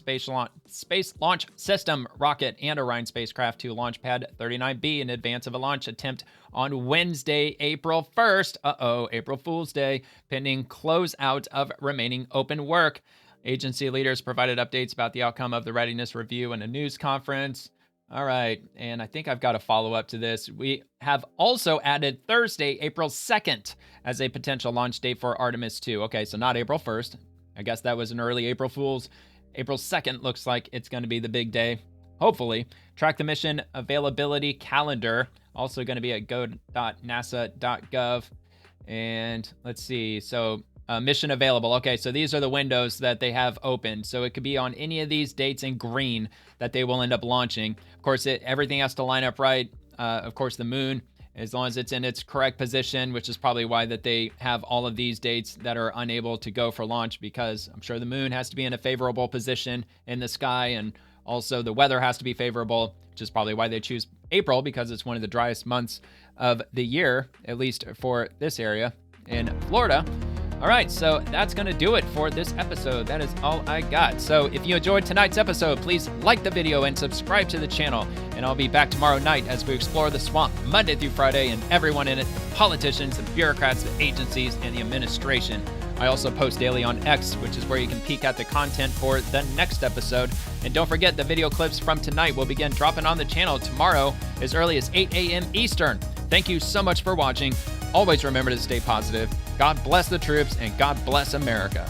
Space Launch System rocket and Orion spacecraft to Launch Pad 39B in advance of a launch attempt on Wednesday, April 1st. April Fool's Day, pending closeout of remaining open work. Agency leaders provided updates about the outcome of the readiness review in a news conference. All right, and I think I've got a follow-up to this. We have also added Thursday, April 2nd, as a potential launch date for Artemis 2. Okay, so not April 1st. I guess that was an early April Fool's. April 2nd looks like it's going to be the big day, hopefully. Track the mission availability calendar, also going to be at go.nasa.gov. And let's see, so mission available. Okay, so these are the windows that they have open. So it could be on any of these dates in green that they will end up launching. Of course, everything has to line up right. Of course, the moon as long as it's in its correct position, which is probably why that they have all of these dates that are unable to go for launch, because I'm sure the moon has to be in a favorable position in the sky, and also the weather has to be favorable, which is probably why they choose April, because it's one of the driest months of the year, at least for this area in Florida. All right, so that's going to do it for this episode. That is all I got. So if you enjoyed tonight's episode, please like the video and subscribe to the channel. And I'll be back tomorrow night as we explore the swamp Monday through Friday and everyone in it, politicians, the bureaucrats, the agencies, and the administration. I also post daily on X, which is where you can peek at the content for the next episode. And don't forget, the video clips from tonight will begin dropping on the channel tomorrow as early as 8 a.m. Eastern. Thank you so much for watching. Always remember to stay positive. God bless the troops, and God bless America.